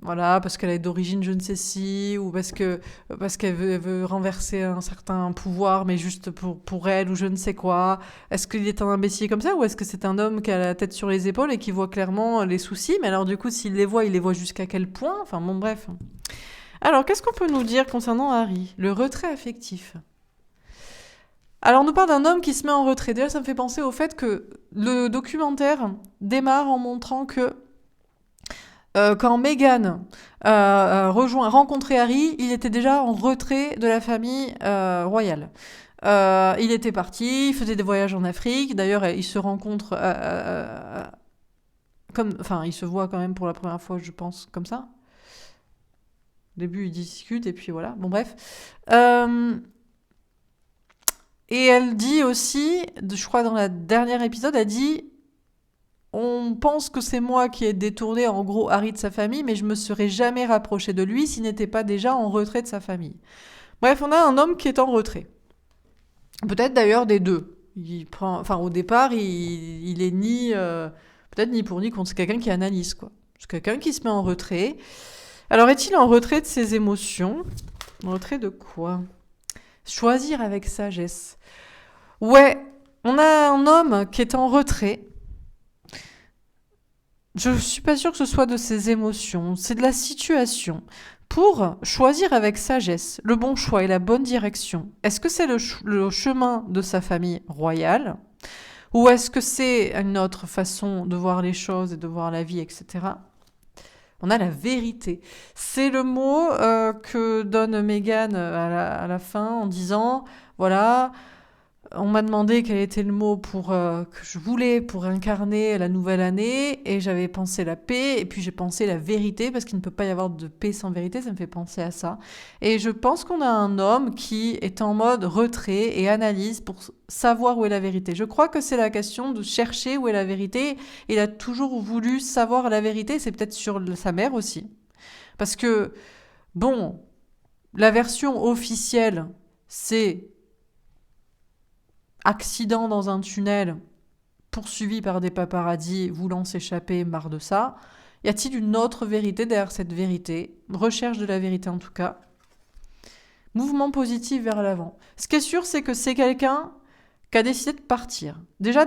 voilà, parce qu'elle est d'origine je ne sais si, ou parce qu'elle veut renverser un certain pouvoir, mais juste pour elle, ou je ne sais quoi. Est-ce qu'il est un imbécile comme ça, ou est-ce que c'est un homme qui a la tête sur les épaules et qui voit clairement les soucis? Mais alors du coup, s'il les voit, il les voit jusqu'à quel point? Enfin bon, bref. Alors, qu'est-ce qu'on peut nous dire concernant Harry? Le retrait affectif. Alors, on nous parle d'un homme qui se met en retrait. Déjà, ça me fait penser au fait que le documentaire démarre en montrant que quand Meghan rencontrait Harry, il était déjà en retrait de la famille royale. Il était parti, il faisait des voyages en Afrique. D'ailleurs, il se rencontre il se voit quand même pour la première fois, je pense, comme ça. Au début, ils discutent et puis voilà. Bon, bref. Et elle dit aussi, je crois dans la dernière épisode, elle dit on pense que c'est moi qui ai détourné en gros Harry de sa famille, mais je me serais jamais rapproché de lui s'il n'était pas déjà en retrait de sa famille. Bref, on a un homme qui est en retrait. Peut-être d'ailleurs des deux. Au départ, il est peut-être ni pour ni contre. C'est quelqu'un qui analyse, quoi. C'est quelqu'un qui se met en retrait. Alors, est-il en retrait de ses émotions? En retrait de quoi? Choisir avec sagesse. Ouais, on a un homme qui est en retrait. Je suis pas sûre que ce soit de ses émotions, c'est de la situation. Pour choisir avec sagesse le bon choix et la bonne direction, est-ce que c'est le chemin de sa famille royale? Ou est-ce que c'est une autre façon de voir les choses et de voir la vie, etc.? On a la vérité. C'est le mot que donne Meghan à la fin en disant, voilà, on m'a demandé quel était le mot que je voulais pour incarner la nouvelle année, et j'avais pensé la paix, et puis j'ai pensé la vérité, parce qu'il ne peut pas y avoir de paix sans vérité, ça me fait penser à ça. Et je pense qu'on a un homme qui est en mode retrait et analyse pour savoir où est la vérité. Je crois que c'est la question de chercher où est la vérité. Il a toujours voulu savoir la vérité, c'est peut-être sur sa mère aussi. Parce que, bon, La version officielle, c'est accident dans un tunnel, poursuivi par des paparazzis, voulant s'échapper, marre de ça. Y a-t-il une autre vérité derrière cette vérité? Recherche de la vérité en tout cas. Mouvement positif vers l'avant. Ce qui est sûr, c'est que c'est quelqu'un qui a décidé de partir. Déjà,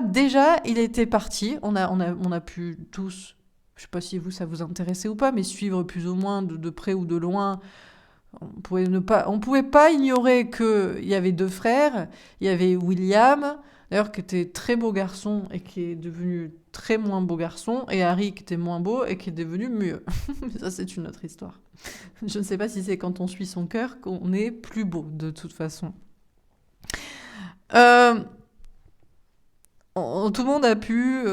il était parti. On a pu tous, je sais pas si vous, ça vous intéressait ou pas, mais suivre plus ou moins de près ou de loin. On pouvait pas ignorer qu'il y avait deux frères. Il y avait William, d'ailleurs, qui était très beau garçon et qui est devenu très moins beau garçon, et Harry, qui était moins beau et qui est devenu mieux. Mais ça, c'est une autre histoire. Je ne sais pas si c'est quand on suit son cœur qu'on est plus beau, de toute façon. Euh, tout le monde a pu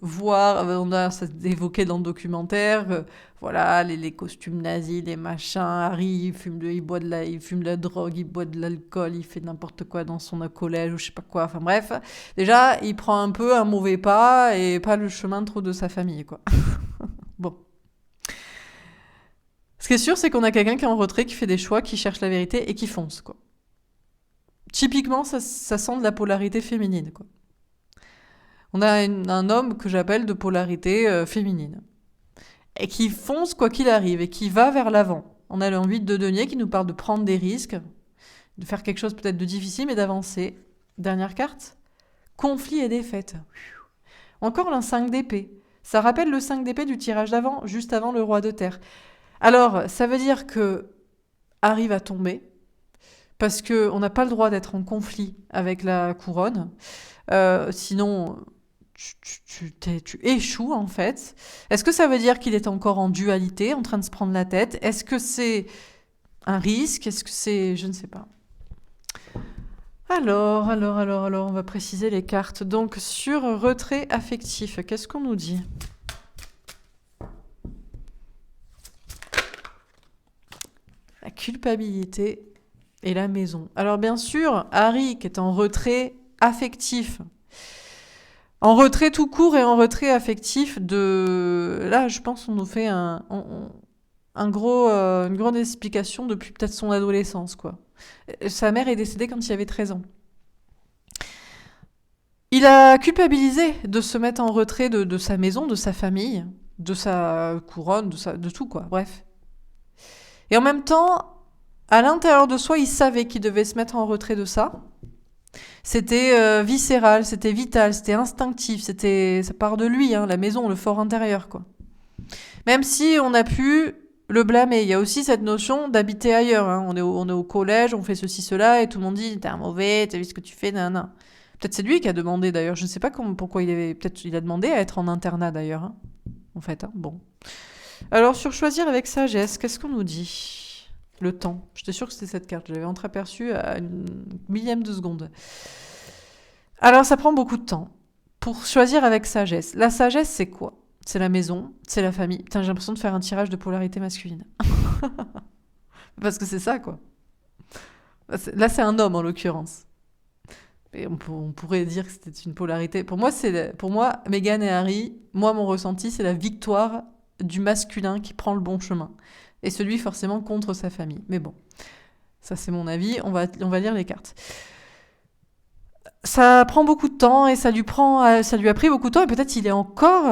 voir, on a ça évoqué dans le documentaire, voilà, les costumes nazis, les machins, Harry, il fume de la drogue, il boit de l'alcool, il fait n'importe quoi dans son collège ou je sais pas quoi, enfin bref. Déjà, il prend un peu un mauvais pas et pas le chemin trop de sa famille, quoi. Bon. Ce qui est sûr, c'est qu'on a quelqu'un qui est en retrait, qui fait des choix, qui cherche la vérité et qui fonce, quoi. Typiquement, ça sent de la polarité féminine, quoi. On a un homme que j'appelle de polarité féminine. Et qui fonce quoi qu'il arrive, et qui va vers l'avant. On a l'envie de Denier qui nous parle de prendre des risques, de faire quelque chose peut-être de difficile, mais d'avancer. Dernière carte, conflit et défaite. Encore un 5 d'épée. Ça rappelle le 5 d'épée du tirage d'avant, juste avant le roi de terre. Alors, ça veut dire que Harry va tomber, parce qu'on n'a pas le droit d'être en conflit avec la couronne. Sinon, tu échoues en fait. Est-ce que ça veut dire qu'il est encore en dualité, en train de se prendre la tête? Est-ce que c'est un risque? Est-ce que c'est... Je ne sais pas. Alors, on va préciser les cartes. Donc, sur retrait affectif, qu'est-ce qu'on nous dit? La culpabilité et la maison. Alors, bien sûr, Harry, qui est en retrait affectif, en retrait tout court et en retrait affectif de... Là, je pense qu'on nous fait une grande explication depuis peut-être son adolescence, quoi. Sa mère est décédée quand il avait 13 ans. Il a culpabilisé de se mettre en retrait de sa maison, de sa famille, de sa couronne, de tout, quoi. Bref. Et en même temps, à l'intérieur de soi, il savait qu'il devait se mettre en retrait de ça. C'était viscéral, c'était vital, c'était instinctif, ça part de lui, hein, la maison, le fort intérieur, quoi. Même si on a pu le blâmer, il y a aussi cette notion d'habiter ailleurs. Hein. On est au collège, on fait ceci, cela, et tout le monde dit t'es un mauvais, t'as vu ce que tu fais, nanana. Peut-être c'est lui qui a demandé d'ailleurs, je ne sais pas pourquoi peut-être il a demandé à être en internat d'ailleurs, hein, en fait. Hein. Bon. Alors sur choisir avec sagesse, qu'est-ce qu'on nous dit? Le temps. J'étais sûre que c'était cette carte, je l'avais entreaperçue à une millième de seconde. Alors ça prend beaucoup de temps pour choisir avec sagesse. La sagesse, c'est quoi? C'est la maison, c'est la famille. Putain, j'ai l'impression de faire un tirage de polarité masculine. Parce que c'est ça, quoi. Là, c'est un homme, en l'occurrence. Et on pourrait dire que c'était une polarité. Pour moi, Meghan et Harry, moi, mon ressenti, c'est la victoire du masculin qui prend le bon chemin. Et celui, forcément, contre sa famille. Mais bon, ça, c'est mon avis. On va lire les cartes. Ça prend beaucoup de temps et ça lui a pris beaucoup de temps et peut-être il est encore,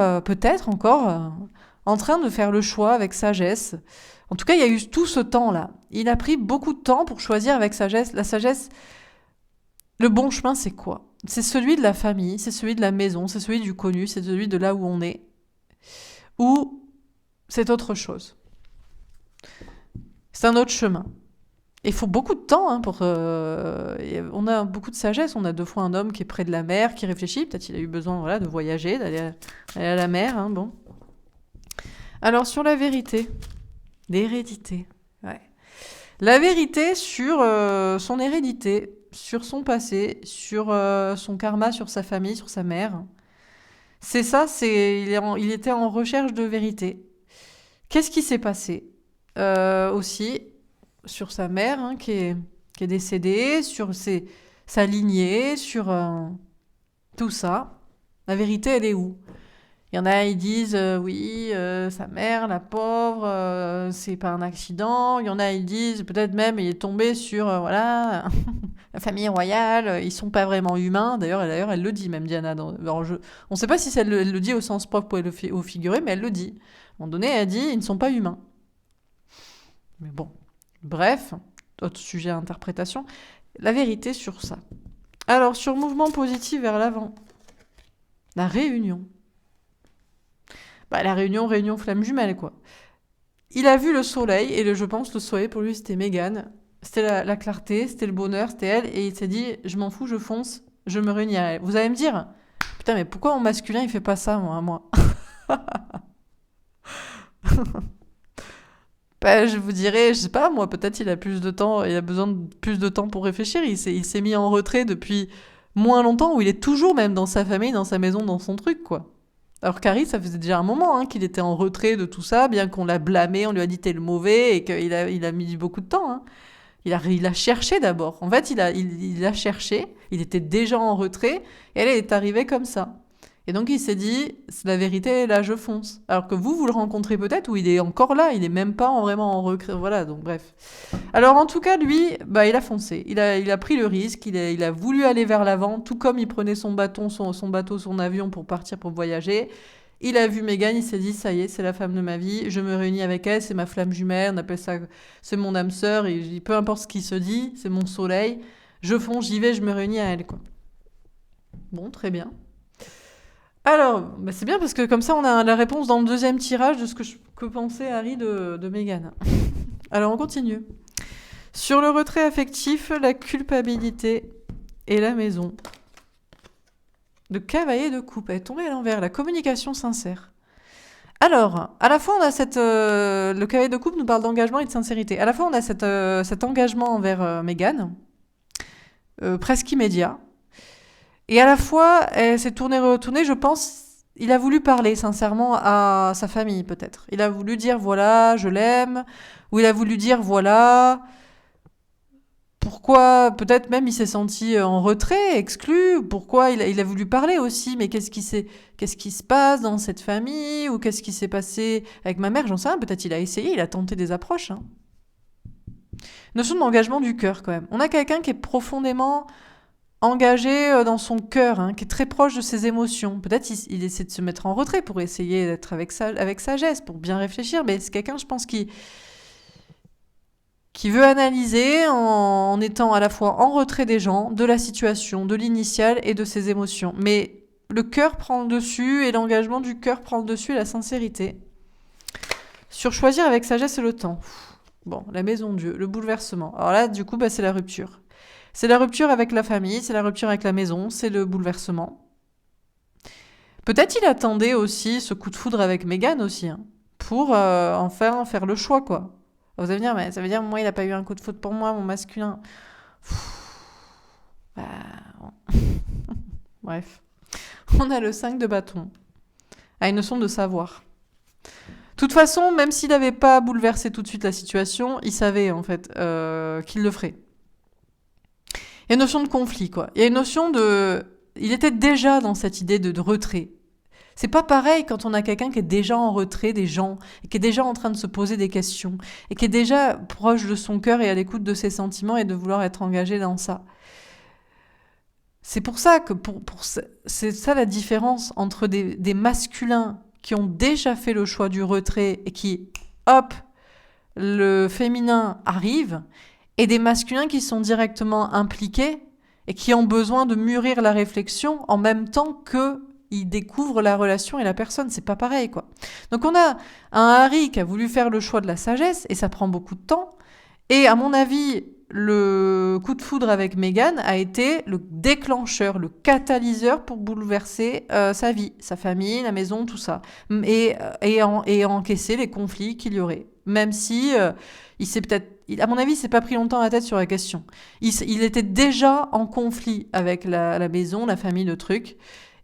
en train de faire le choix avec sagesse. En tout cas, il y a eu tout ce temps-là. Il a pris beaucoup de temps pour choisir avec sagesse. La sagesse, le bon chemin, c'est quoi? C'est celui de la famille, c'est celui de la maison, c'est celui du connu, c'est celui de là où on est. Ou c'est autre chose. C'est un autre chemin. Il faut beaucoup de temps hein, on a beaucoup de sagesse. On a 2 fois un homme qui est près de la mer, qui réfléchit. Peut-être qu'il a eu besoin de voyager, d'aller à la mer. Hein, bon. Alors, sur la vérité, l'hérédité. Ouais. La vérité sur son hérédité, sur son passé, sur son karma, sur sa famille, sur sa mère. C'est ça, il était en recherche de vérité. Qu'est-ce qui s'est passé aussi sur sa mère hein, qui est décédée, sur sa lignée, sur tout ça. La vérité, elle est où? Il y en a, ils disent oui, sa mère, la pauvre, c'est pas un accident. Il y en a, ils disent peut-être même il est tombé sur voilà la famille royale, ils sont pas vraiment humains. D'ailleurs, elle le dit même Diana. On sait pas si elle le dit au sens propre ou au figuré, mais elle le dit. À un moment donné, elle dit ils ne sont pas humains. Mais bon, bref, autre sujet à interprétation. La vérité sur ça. Alors sur mouvement positif vers l'avant, la réunion. La réunion flamme jumelle, quoi. Il a vu le soleil, et je pense le soleil pour lui c'était Mégane. C'était la clarté, c'était le bonheur, c'était elle, et il s'est dit je m'en fous, je fonce, je me réunis à elle. Vous allez me dire, putain, mais pourquoi mon masculin il fait pas ça, moi Je vous dirais, je sais pas, moi, peut-être il a plus de temps, il a besoin de plus de temps pour réfléchir. Il s'est mis en retrait depuis moins longtemps, où il est toujours même dans sa famille, dans sa maison, dans son truc, quoi. Alors Carrie, ça faisait déjà un moment qu'il était en retrait de tout ça, bien qu'on l'a blâmé, on lui a dit t'es le mauvais, et qu'il a mis beaucoup de temps. Il a cherché d'abord. En fait, il a cherché, il était déjà en retrait, et elle est arrivée comme ça. Et donc il s'est dit, c'est la vérité, là je fonce. Alors que vous le rencontrez peut-être, où il est encore là, il est même pas vraiment en retrait. Voilà, donc bref. Alors en tout cas, lui, il a foncé. Il a pris le risque, il a voulu aller vers l'avant, tout comme il prenait son bateau, son avion pour partir pour voyager. Il a vu Mégane, il s'est dit, ça y est, c'est la femme de ma vie, je me réunis avec elle, c'est ma flamme jumelle, on appelle ça, c'est mon âme sœur, et peu importe ce qui se dit, c'est mon soleil, je fonce, j'y vais, je me réunis à elle, quoi. Bon, très bien. Alors, c'est bien parce que comme ça, on a la réponse dans le deuxième tirage de ce que pensait Harry de Mégane. Alors, on continue. Sur le retrait affectif, la culpabilité et la maison. Le cavalier de coupe est tombé à l'envers, la communication sincère. Alors, à la fois, on a le cavalier de coupe nous parle d'engagement et de sincérité. À la fois, on a cet engagement envers Mégane, presque immédiat. Et à la fois, elle s'est retournée, je pense, il a voulu parler sincèrement à sa famille, peut-être. Il a voulu dire, voilà, je l'aime, ou il a voulu dire, voilà, pourquoi, peut-être même il s'est senti en retrait, exclu, pourquoi il a voulu parler aussi, mais qu'est-ce qui se passe dans cette famille, ou qu'est-ce qui s'est passé avec ma mère, j'en sais rien, peut-être il a essayé, il a tenté des approches. Notion d'engagement du cœur, quand même. On a quelqu'un qui est profondément engagé dans son cœur, qui est très proche de ses émotions. Peut-être il essaie de se mettre en retrait pour essayer d'être avec sagesse, pour bien réfléchir, mais c'est quelqu'un, je pense, qui veut analyser en étant à la fois en retrait des gens, de la situation, de l'initial et de ses émotions. Mais le cœur prend le dessus, et l'engagement du cœur prend le dessus, et la sincérité. Sur choisir avec sagesse et le temps. Bon, la maison Dieu, le bouleversement. Alors là, du coup, c'est la rupture. C'est la rupture avec la famille, c'est la rupture avec la maison, c'est le bouleversement. Peut-être il attendait aussi ce coup de foudre avec Mégane aussi, pour enfin faire le choix, quoi. Vous allez me dire, mais ça veut dire, moi, il n'a pas eu un coup de foudre pour moi, mon masculin. Bref. On a le 5 de bâton. À une notion de savoir. De toute façon, même s'il n'avait pas bouleversé tout de suite la situation, il savait, en fait, qu'il le ferait. Il y a une notion de conflit, quoi. Il y a une notion de... Il était déjà dans cette idée de retrait. C'est pas pareil quand on a quelqu'un qui est déjà en retrait des gens, et qui est déjà en train de se poser des questions, et qui est déjà proche de son cœur et à l'écoute de ses sentiments et de vouloir être engagé dans ça. C'est pour ça que c'est ça la différence entre des masculins qui ont déjà fait le choix du retrait et qui, hop, le féminin arrive, et des masculins qui sont directement impliqués et qui ont besoin de mûrir la réflexion en même temps qu'ils découvrent la relation et la personne. C'est pas pareil, quoi. Donc on a un Harry qui a voulu faire le choix de la sagesse, et ça prend beaucoup de temps. Et à mon avis, le coup de foudre avec Mégane a été le déclencheur, le catalyseur pour bouleverser sa vie, sa famille, la maison, tout ça. Et encaisser les conflits qu'il y aurait. Même si il s'est peut-être... À mon avis, il s'est pas pris longtemps la tête sur la question. Il était déjà en conflit avec la maison, la famille, le truc.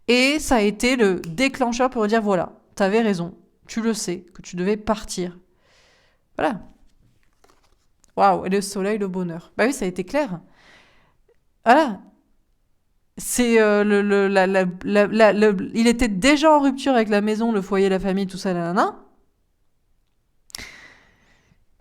Et ça a été le déclencheur pour dire, voilà, t'avais raison, tu le sais, que tu devais partir. Voilà. Waouh, et le soleil, le bonheur. Bah oui, ça a été clair. Voilà. C'est il était déjà en rupture avec la maison, le foyer, la famille, tout ça, nanana.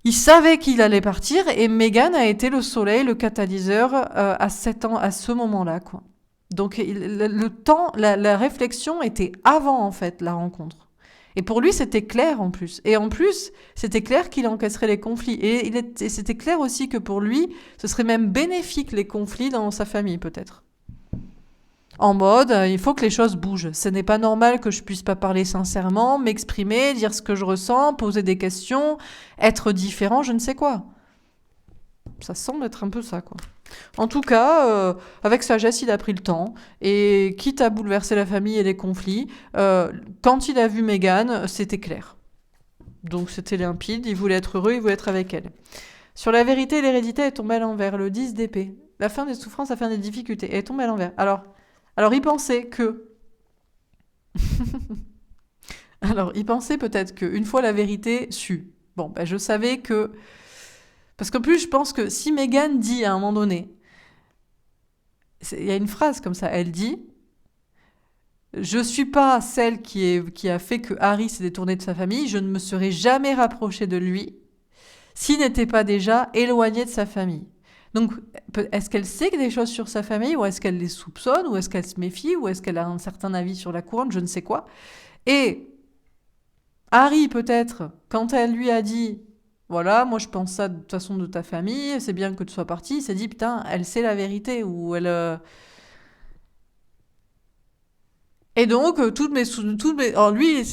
Il savait qu'il allait partir et Meghan a été le soleil, le catalyseur à 7 ans, à ce moment-là, quoi. Donc le temps, la réflexion était avant en fait la rencontre. Et pour lui, c'était clair en plus. Et en plus, c'était clair qu'il encaisserait les conflits. Et c'était clair aussi que pour lui, ce serait même bénéfique les conflits dans sa famille peut-être. En mode, il faut que les choses bougent. Ce n'est pas normal que je puisse pas parler sincèrement, m'exprimer, dire ce que je ressens, poser des questions, être différent, je ne sais quoi. Ça semble être un peu ça, quoi. En tout cas, avec sagesse, il a pris le temps. Et quitte à bouleverser la famille et les conflits, quand il a vu Meghan, c'était clair. Donc c'était limpide, il voulait être heureux, il voulait être avec elle. Sur la vérité, l'hérédité est tombée à l'envers, le 10 d'épée. La fin des souffrances, la fin des difficultés. Elle est tombée à l'envers. Alors il pensait que... Alors, il pensait peut-être qu'une fois la vérité su. Bon, ben je savais que... Parce qu'en plus, je pense que si Meghan dit à un moment donné, il y a une phrase comme ça, elle dit je suis pas celle qui a fait que Harry s'est détourné de sa famille, je ne me serais jamais rapprochée de lui s'il n'était pas déjà éloigné de sa famille. Donc, est-ce qu'elle sait des choses sur sa famille, ou est-ce qu'elle les soupçonne, ou est-ce qu'elle se méfie, ou est-ce qu'elle a un certain avis sur la couronne, je ne sais quoi. Et Harry, peut-être, quand elle lui a dit voilà, moi je pense ça de toute façon de ta famille, c'est bien que tu sois partie, il s'est dit putain, elle sait la vérité, ou elle. Et donc, alors lui,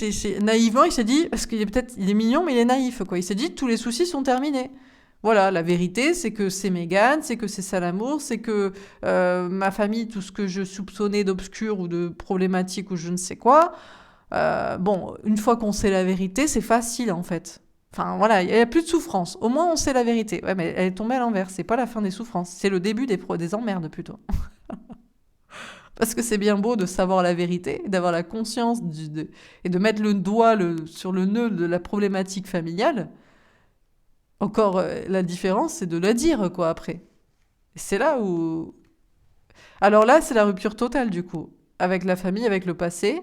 naïvement, il s'est dit, parce qu'il est peut-être, il est mignon, mais il est naïf, quoi. Il s'est dit, tous les soucis sont terminés. Voilà, la vérité, c'est que c'est Meghan, c'est que c'est ça l'amour, c'est que ma famille, tout ce que je soupçonnais d'obscur ou de problématique ou je ne sais quoi, bon, une fois qu'on sait la vérité, c'est facile en fait. Enfin voilà, il n'y a plus de souffrance. Au moins on sait la vérité. Ouais, mais elle est tombée à l'envers. C'est pas la fin des souffrances, c'est le début des emmerdes plutôt. Parce que c'est bien beau de savoir la vérité, d'avoir la conscience et de mettre le doigt sur le nœud de la problématique familiale. Encore, la différence, c'est de la dire, quoi, après. C'est là où... Alors là, c'est la rupture totale, du coup. Avec la famille, avec le passé,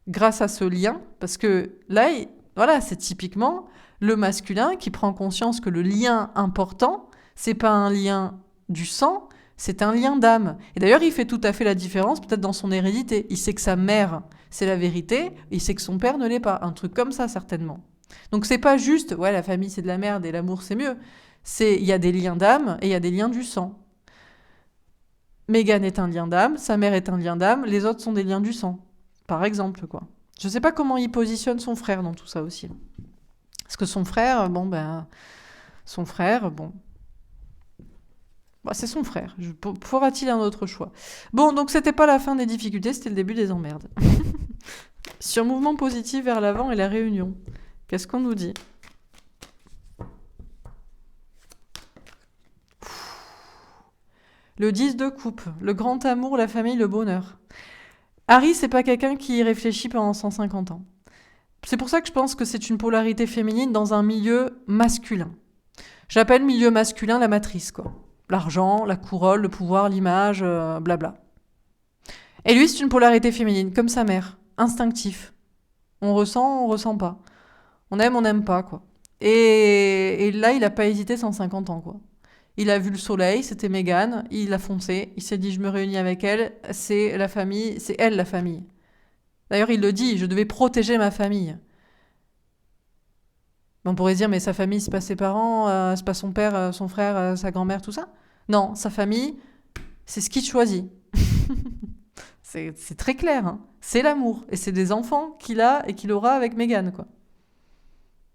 grâce à ce lien. Parce que là, voilà, c'est typiquement le masculin qui prend conscience que le lien important, c'est pas un lien du sang, c'est un lien d'âme. Et d'ailleurs, il fait tout à fait la différence, peut-être dans son hérédité. Il sait que sa mère, c'est la vérité, il sait que son père ne l'est pas. Un truc comme ça, certainement. Donc c'est pas juste, ouais, la famille c'est de la merde et l'amour c'est mieux. Il y a des liens d'âme et il y a des liens du sang. Meghan est un lien d'âme, sa mère est un lien d'âme, les autres sont des liens du sang. Par exemple, quoi. Je sais pas comment il positionne son frère dans tout ça aussi. Parce que son frère, bon, bah, c'est son frère. Fera-t-il un autre choix? Bon, donc c'était pas la fin des difficultés, c'était le début des emmerdes. Sur mouvement positif vers l'avant et la réunion. Qu'est-ce qu'on nous dit? Le 10 de coupe, le grand amour, la famille, le bonheur. Harry, c'est pas quelqu'un qui y réfléchit pendant 150 ans. C'est pour ça que je pense que c'est une polarité féminine dans un milieu masculin. J'appelle milieu masculin la matrice, quoi. L'argent, la couronne, le pouvoir, l'image, blabla. Et lui, c'est une polarité féminine, comme sa mère, instinctif. On ressent pas. On n'aime pas, quoi. Et là, il a pas hésité 150 ans, quoi. Il a vu le soleil, c'était Meghan, il a foncé, il s'est dit je me réunis avec elle, c'est la famille, c'est elle la famille. D'ailleurs, il le dit, je devais protéger ma famille. On pourrait se dire mais sa famille, c'est pas ses parents, c'est pas son père, son frère, sa grand-mère, tout ça. Non, sa famille, c'est ce qu'il choisit. C'est très clair, hein. C'est l'amour et c'est des enfants qu'il a et qu'il aura avec Meghan, quoi.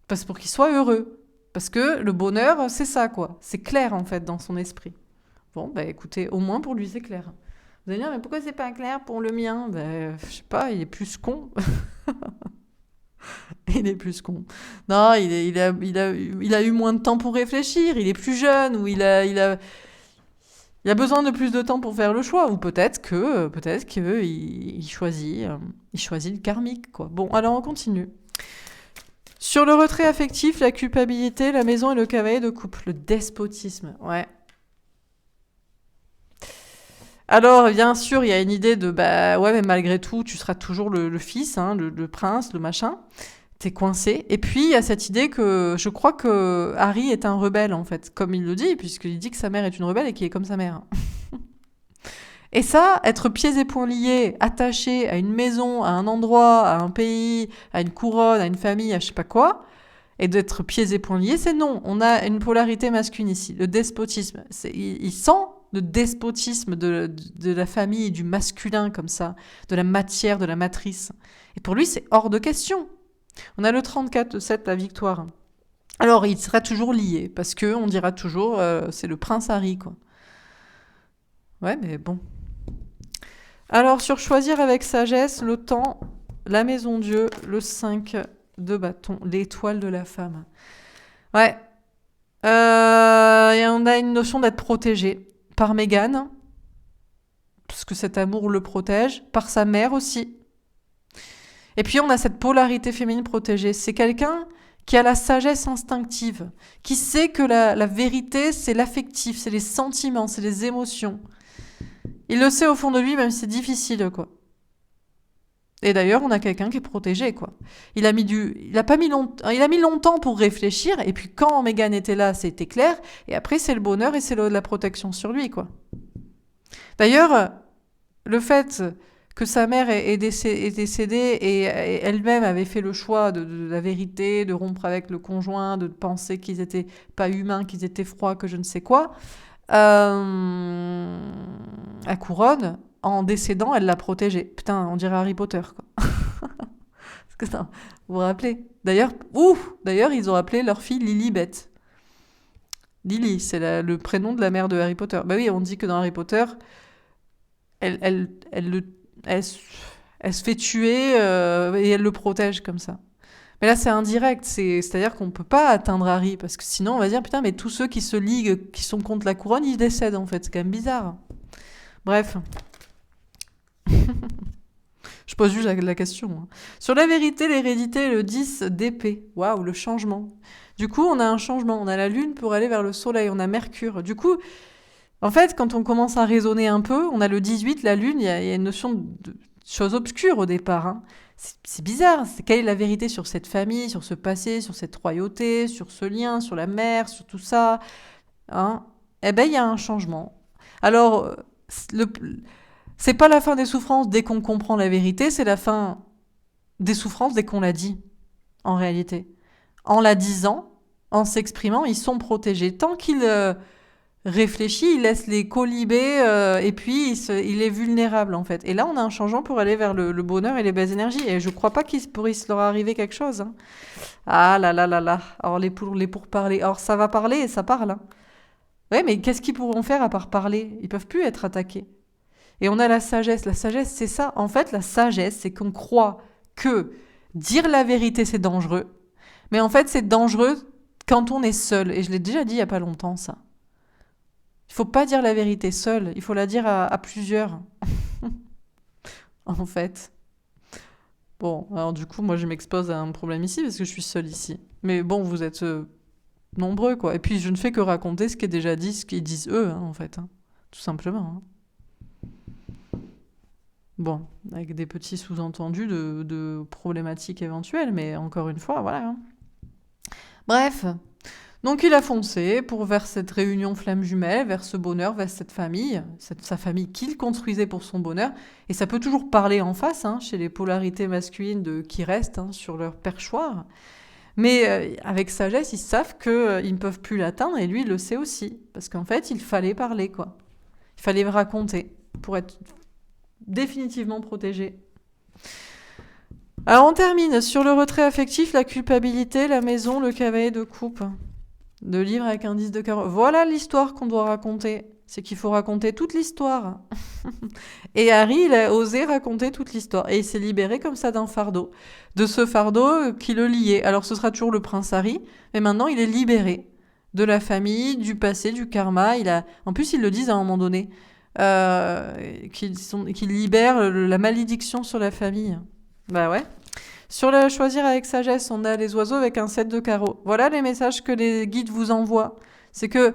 Parce pour qu'il soit heureux. Parce que le bonheur, c'est ça, quoi. C'est clair, en fait, dans son esprit. Bon, bah écoutez, au moins pour lui, c'est clair. Vous allez dire, mais pourquoi c'est pas clair pour le mien? Je sais pas, il est plus con. Il est plus con. Non, il a eu moins de temps pour réfléchir, il est plus jeune, ou il a besoin de plus de temps pour faire le choix, ou peut-être que il choisit le karmique, quoi. Bon, alors on continue. Sur le retrait affectif, la culpabilité, la maison et le cavalier de coupe. Le despotisme, ouais. Alors, bien sûr, il y a une idée de, bah ouais, mais malgré tout, tu seras toujours le fils, hein, le prince, le machin. T'es coincé. Et puis, il y a cette idée que je crois que Harry est un rebelle, en fait, comme il le dit, puisqu'il dit que sa mère est une rebelle et qu'il est comme sa mère. Et ça, être pieds et poings liés, attaché à une maison, à un endroit, à un pays, à une couronne, à une famille, à je sais pas quoi, et d'être pieds et poings liés, c'est non. On a une polarité masculine ici, le despotisme. Il sent le despotisme de la famille, du masculin comme ça, de la matière, de la matrice. Et pour lui, c'est hors de question. On a le 34-7, la victoire. Alors, il sera toujours lié, parce que on dira toujours, c'est le prince Harry, quoi. Ouais, mais bon. Alors, sur choisir avec sagesse, le temps, la maison Dieu, le 5 de bâton, l'étoile de la femme. Ouais. Et on a une notion d'être protégé par Meghan, parce que cet amour le protège, par sa mère aussi. Et puis on a cette polarité féminine protégée. C'est quelqu'un qui a la sagesse instinctive, qui sait que la vérité, c'est l'affectif, c'est les sentiments, c'est les émotions. Il le sait au fond de lui, même si c'est difficile, quoi. Et d'ailleurs, on a quelqu'un qui est protégé, quoi. Il a mis longtemps pour réfléchir, et puis quand Meghan était là, c'était clair, et après, c'est le bonheur et c'est la protection sur lui, quoi. D'ailleurs, le fait que sa mère est décédée et elle-même avait fait le choix de la vérité, de rompre avec le conjoint, de penser qu'ils étaient pas humains, qu'ils étaient froids, que je ne sais quoi, à Couronne, en décédant, elle l'a protégée. Putain, on dirait Harry Potter, quoi. Parce que ça, vous vous rappelez D'ailleurs, ils ont appelé leur fille Lilibet. Lily, c'est le prénom de la mère de Harry Potter. Bah oui, on dit que dans Harry Potter, elle, elle, elle, le, elle, elle se fait tuer et elle le protège comme ça. Mais là, c'est indirect. C'est-à-dire qu'on ne peut pas atteindre Harry, parce que sinon, on va dire, putain, mais tous ceux qui se liguent, qui sont contre la couronne, ils décèdent, en fait. C'est quand même bizarre. Bref. Je pose juste la question. Hein. Sur la vérité, l'hérédité, le 10 d'épée. Waouh, le changement. Du coup, on a un changement. On a la Lune pour aller vers le Soleil. On a Mercure. Du coup, en fait, quand on commence à raisonner un peu, on a le 18, la Lune, il y a une notion de chose obscure au départ. Hein. C'est bizarre. Quelle est la vérité sur cette famille, sur ce passé, sur cette royauté, sur ce lien, sur la mer, sur tout ça hein. Eh bien, il y a un changement. Alors, c'est pas la fin des souffrances dès qu'on comprend la vérité, c'est la fin des souffrances dès qu'on l'a dit, en réalité. En la disant, en s'exprimant, ils sont protégés. Tant qu'il réfléchit, il laisse les colibés et puis il est vulnérable en fait. Et là, on a un changement pour aller vers le bonheur et les belles énergies. Et je crois pas qu'il pourrait se leur arriver quelque chose. Hein. Ah là là là là. Alors les pourparlers. Alors ça va parler et ça parle. Hein. Ouais, mais qu'est-ce qu'ils pourront faire à part parler? Ils peuvent plus être attaqués. Et on a la sagesse. La sagesse, c'est ça. En fait, la sagesse, c'est qu'on croit que dire la vérité, c'est dangereux. Mais en fait, c'est dangereux quand on est seul. Et je l'ai déjà dit il y a pas longtemps, ça. Il faut pas dire la vérité seul. Il faut la dire à plusieurs. En fait. Bon, alors du coup, moi, je m'expose à un problème ici parce que je suis seule ici. Mais bon, vous êtes nombreux, quoi. Et puis, je ne fais que raconter ce qui est déjà dit, ce qu'ils disent eux, hein, en fait. Hein. Tout simplement. Hein. Bon, avec des petits sous-entendus de problématiques éventuelles, mais encore une fois, voilà. Hein. Bref, donc il a foncé vers cette réunion flamme jumelle, vers ce bonheur, vers cette famille, sa famille qu'il construisait pour son bonheur. Et ça peut toujours parler en face, hein, chez les polarités masculines qui restent hein, sur leur perchoir. Mais avec sagesse, ils savent qu'ils ne peuvent plus l'atteindre, et lui, il le sait aussi. Parce qu'en fait, il fallait parler, quoi. Il fallait raconter pour être définitivement protégé. Alors on termine sur le retrait affectif, la culpabilité, la maison, le cavalier de coupe. De livre avec un 10 de carreau. Voilà l'histoire qu'on doit raconter. C'est qu'il faut raconter toute l'histoire. Et Harry, il a osé raconter toute l'histoire. Et il s'est libéré comme ça d'un fardeau. De ce fardeau qui le liait. Alors ce sera toujours le prince Harry, mais maintenant il est libéré de la famille, du passé, du karma. En plus, ils le disent à un moment donné. Qu'ils libèrent la malédiction sur la famille. Bah ouais. Sur le choisir avec sagesse, on a les oiseaux avec un 7 de carreau. Voilà les messages que les guides vous envoient. C'est que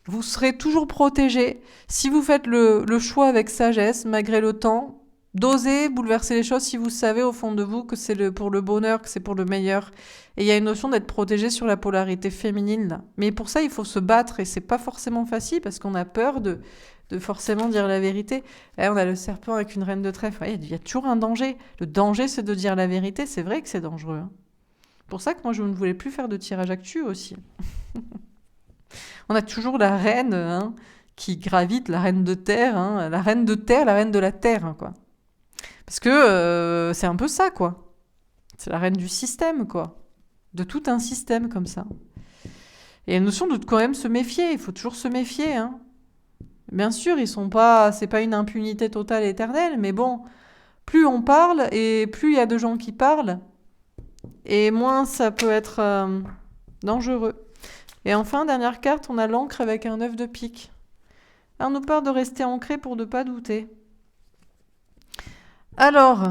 Vous serez toujours protégé si vous faites le choix avec sagesse, malgré le temps. D'oser bouleverser les choses si vous savez au fond de vous que c'est pour le bonheur, que c'est pour le meilleur. Et il y a une notion d'être protégé sur la polarité féminine là. Mais pour ça, il faut se battre et c'est pas forcément facile parce qu'on a peur de forcément dire la vérité. Et on a le serpent avec une reine de trèfle. Il y a toujours un danger. Le danger, c'est de dire la vérité. C'est vrai que c'est dangereux. Hein. C'est pour ça que moi, je ne voulais plus faire de tirage actu aussi. On a toujours la reine hein, qui gravite, la reine de terre, hein, la reine de terre, la reine de la terre, hein, quoi. Parce que c'est un peu ça, quoi. C'est la reine du système, quoi. De tout un système comme ça. Et la notion de quand même se méfier, il faut toujours se méfier, hein. Bien sûr, c'est pas une impunité totale éternelle, mais bon, plus on parle et plus il y a de gens qui parlent, et moins ça peut être dangereux. Et enfin, dernière carte, on a l'encre avec un œuf de pique. On nous parle de rester ancré pour ne pas douter. Alors,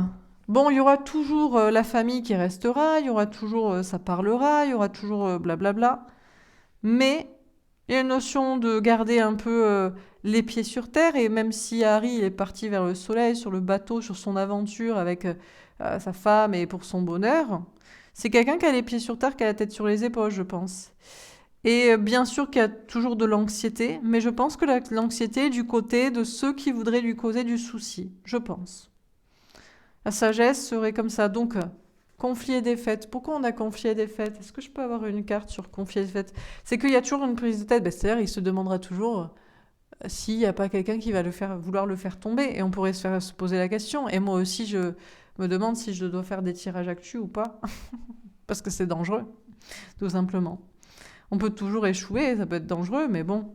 bon, il y aura toujours la famille qui restera, il y aura toujours ça parlera, il y aura toujours blablabla. Mais il y a une notion de garder un peu les pieds sur terre, et même si Harry il est parti vers le soleil, sur le bateau, sur son aventure avec sa femme et pour son bonheur, c'est quelqu'un qui a les pieds sur terre, qui a la tête sur les épaules, je pense. Et bien sûr qu'il y a toujours de l'anxiété, mais je pense que l'anxiété est du côté de ceux qui voudraient lui causer du souci, je pense. La sagesse serait comme ça. Donc, conflit et défaite. Pourquoi on a conflit et défaite? Est-ce que je peux avoir une carte sur conflit et défaite? C'est qu'il y a toujours une prise de tête. C'est-à-dire, il se demandera toujours s'il n'y a pas quelqu'un qui va vouloir le faire tomber. Et on pourrait se poser la question. Et moi aussi, je me demande si je dois faire des tirages actu ou pas. Parce que c'est dangereux, tout simplement. On peut toujours échouer, ça peut être dangereux, mais bon.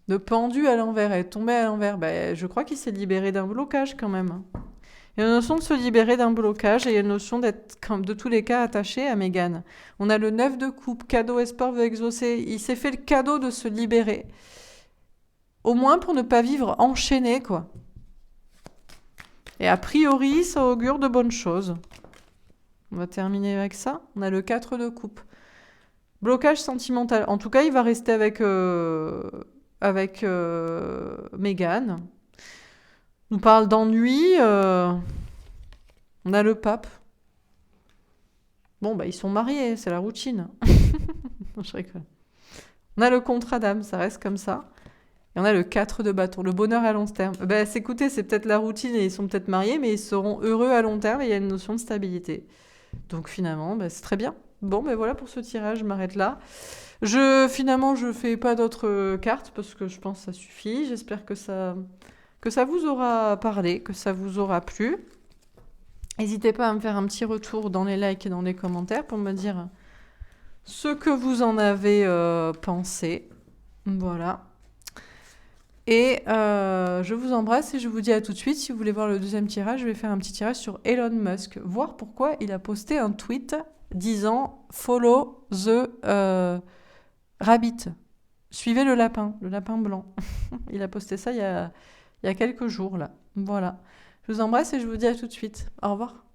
Le pendu à l'envers, elle est tombée à l'envers. Je crois qu'il s'est libéré d'un blocage quand même. Il y a une notion de se libérer d'un blocage et il y a une notion d'être, de tous les cas, attaché à Meghan. On a le 9 de coupe, cadeau, espoir veut exaucer. Il s'est fait le cadeau de se libérer. Au moins pour ne pas vivre enchaîné, quoi. Et a priori, ça augure de bonnes choses. On va terminer avec ça. On a le 4 de coupe. Blocage sentimental. En tout cas, il va rester avec Meghan. On nous parle d'ennui. On a le pape. Bon, ils sont mariés, c'est la routine. Je rigole. On a le contrat d'âme, ça reste comme ça. Et on a le 4 de bâton, le bonheur à long terme. Écoutez, c'est peut-être la routine et ils sont peut-être mariés, mais ils seront heureux à long terme et il y a une notion de stabilité. Donc finalement, c'est très bien. Bon, voilà pour ce tirage, je m'arrête là. Finalement, je fais pas d'autres cartes parce que je pense que ça suffit. J'espère que ça vous aura parlé, que ça vous aura plu. N'hésitez pas à me faire un petit retour dans les likes et dans les commentaires pour me dire ce que vous en avez pensé. Voilà. Et je vous embrasse et je vous dis à tout de suite. Si vous voulez voir le deuxième tirage, je vais faire un petit tirage sur Elon Musk. Voir pourquoi il a posté un tweet disant « Follow the rabbit ». Suivez le lapin blanc. Il a posté ça il y a quelques jours là. Voilà. Je vous embrasse et je vous dis à tout de suite. Au revoir.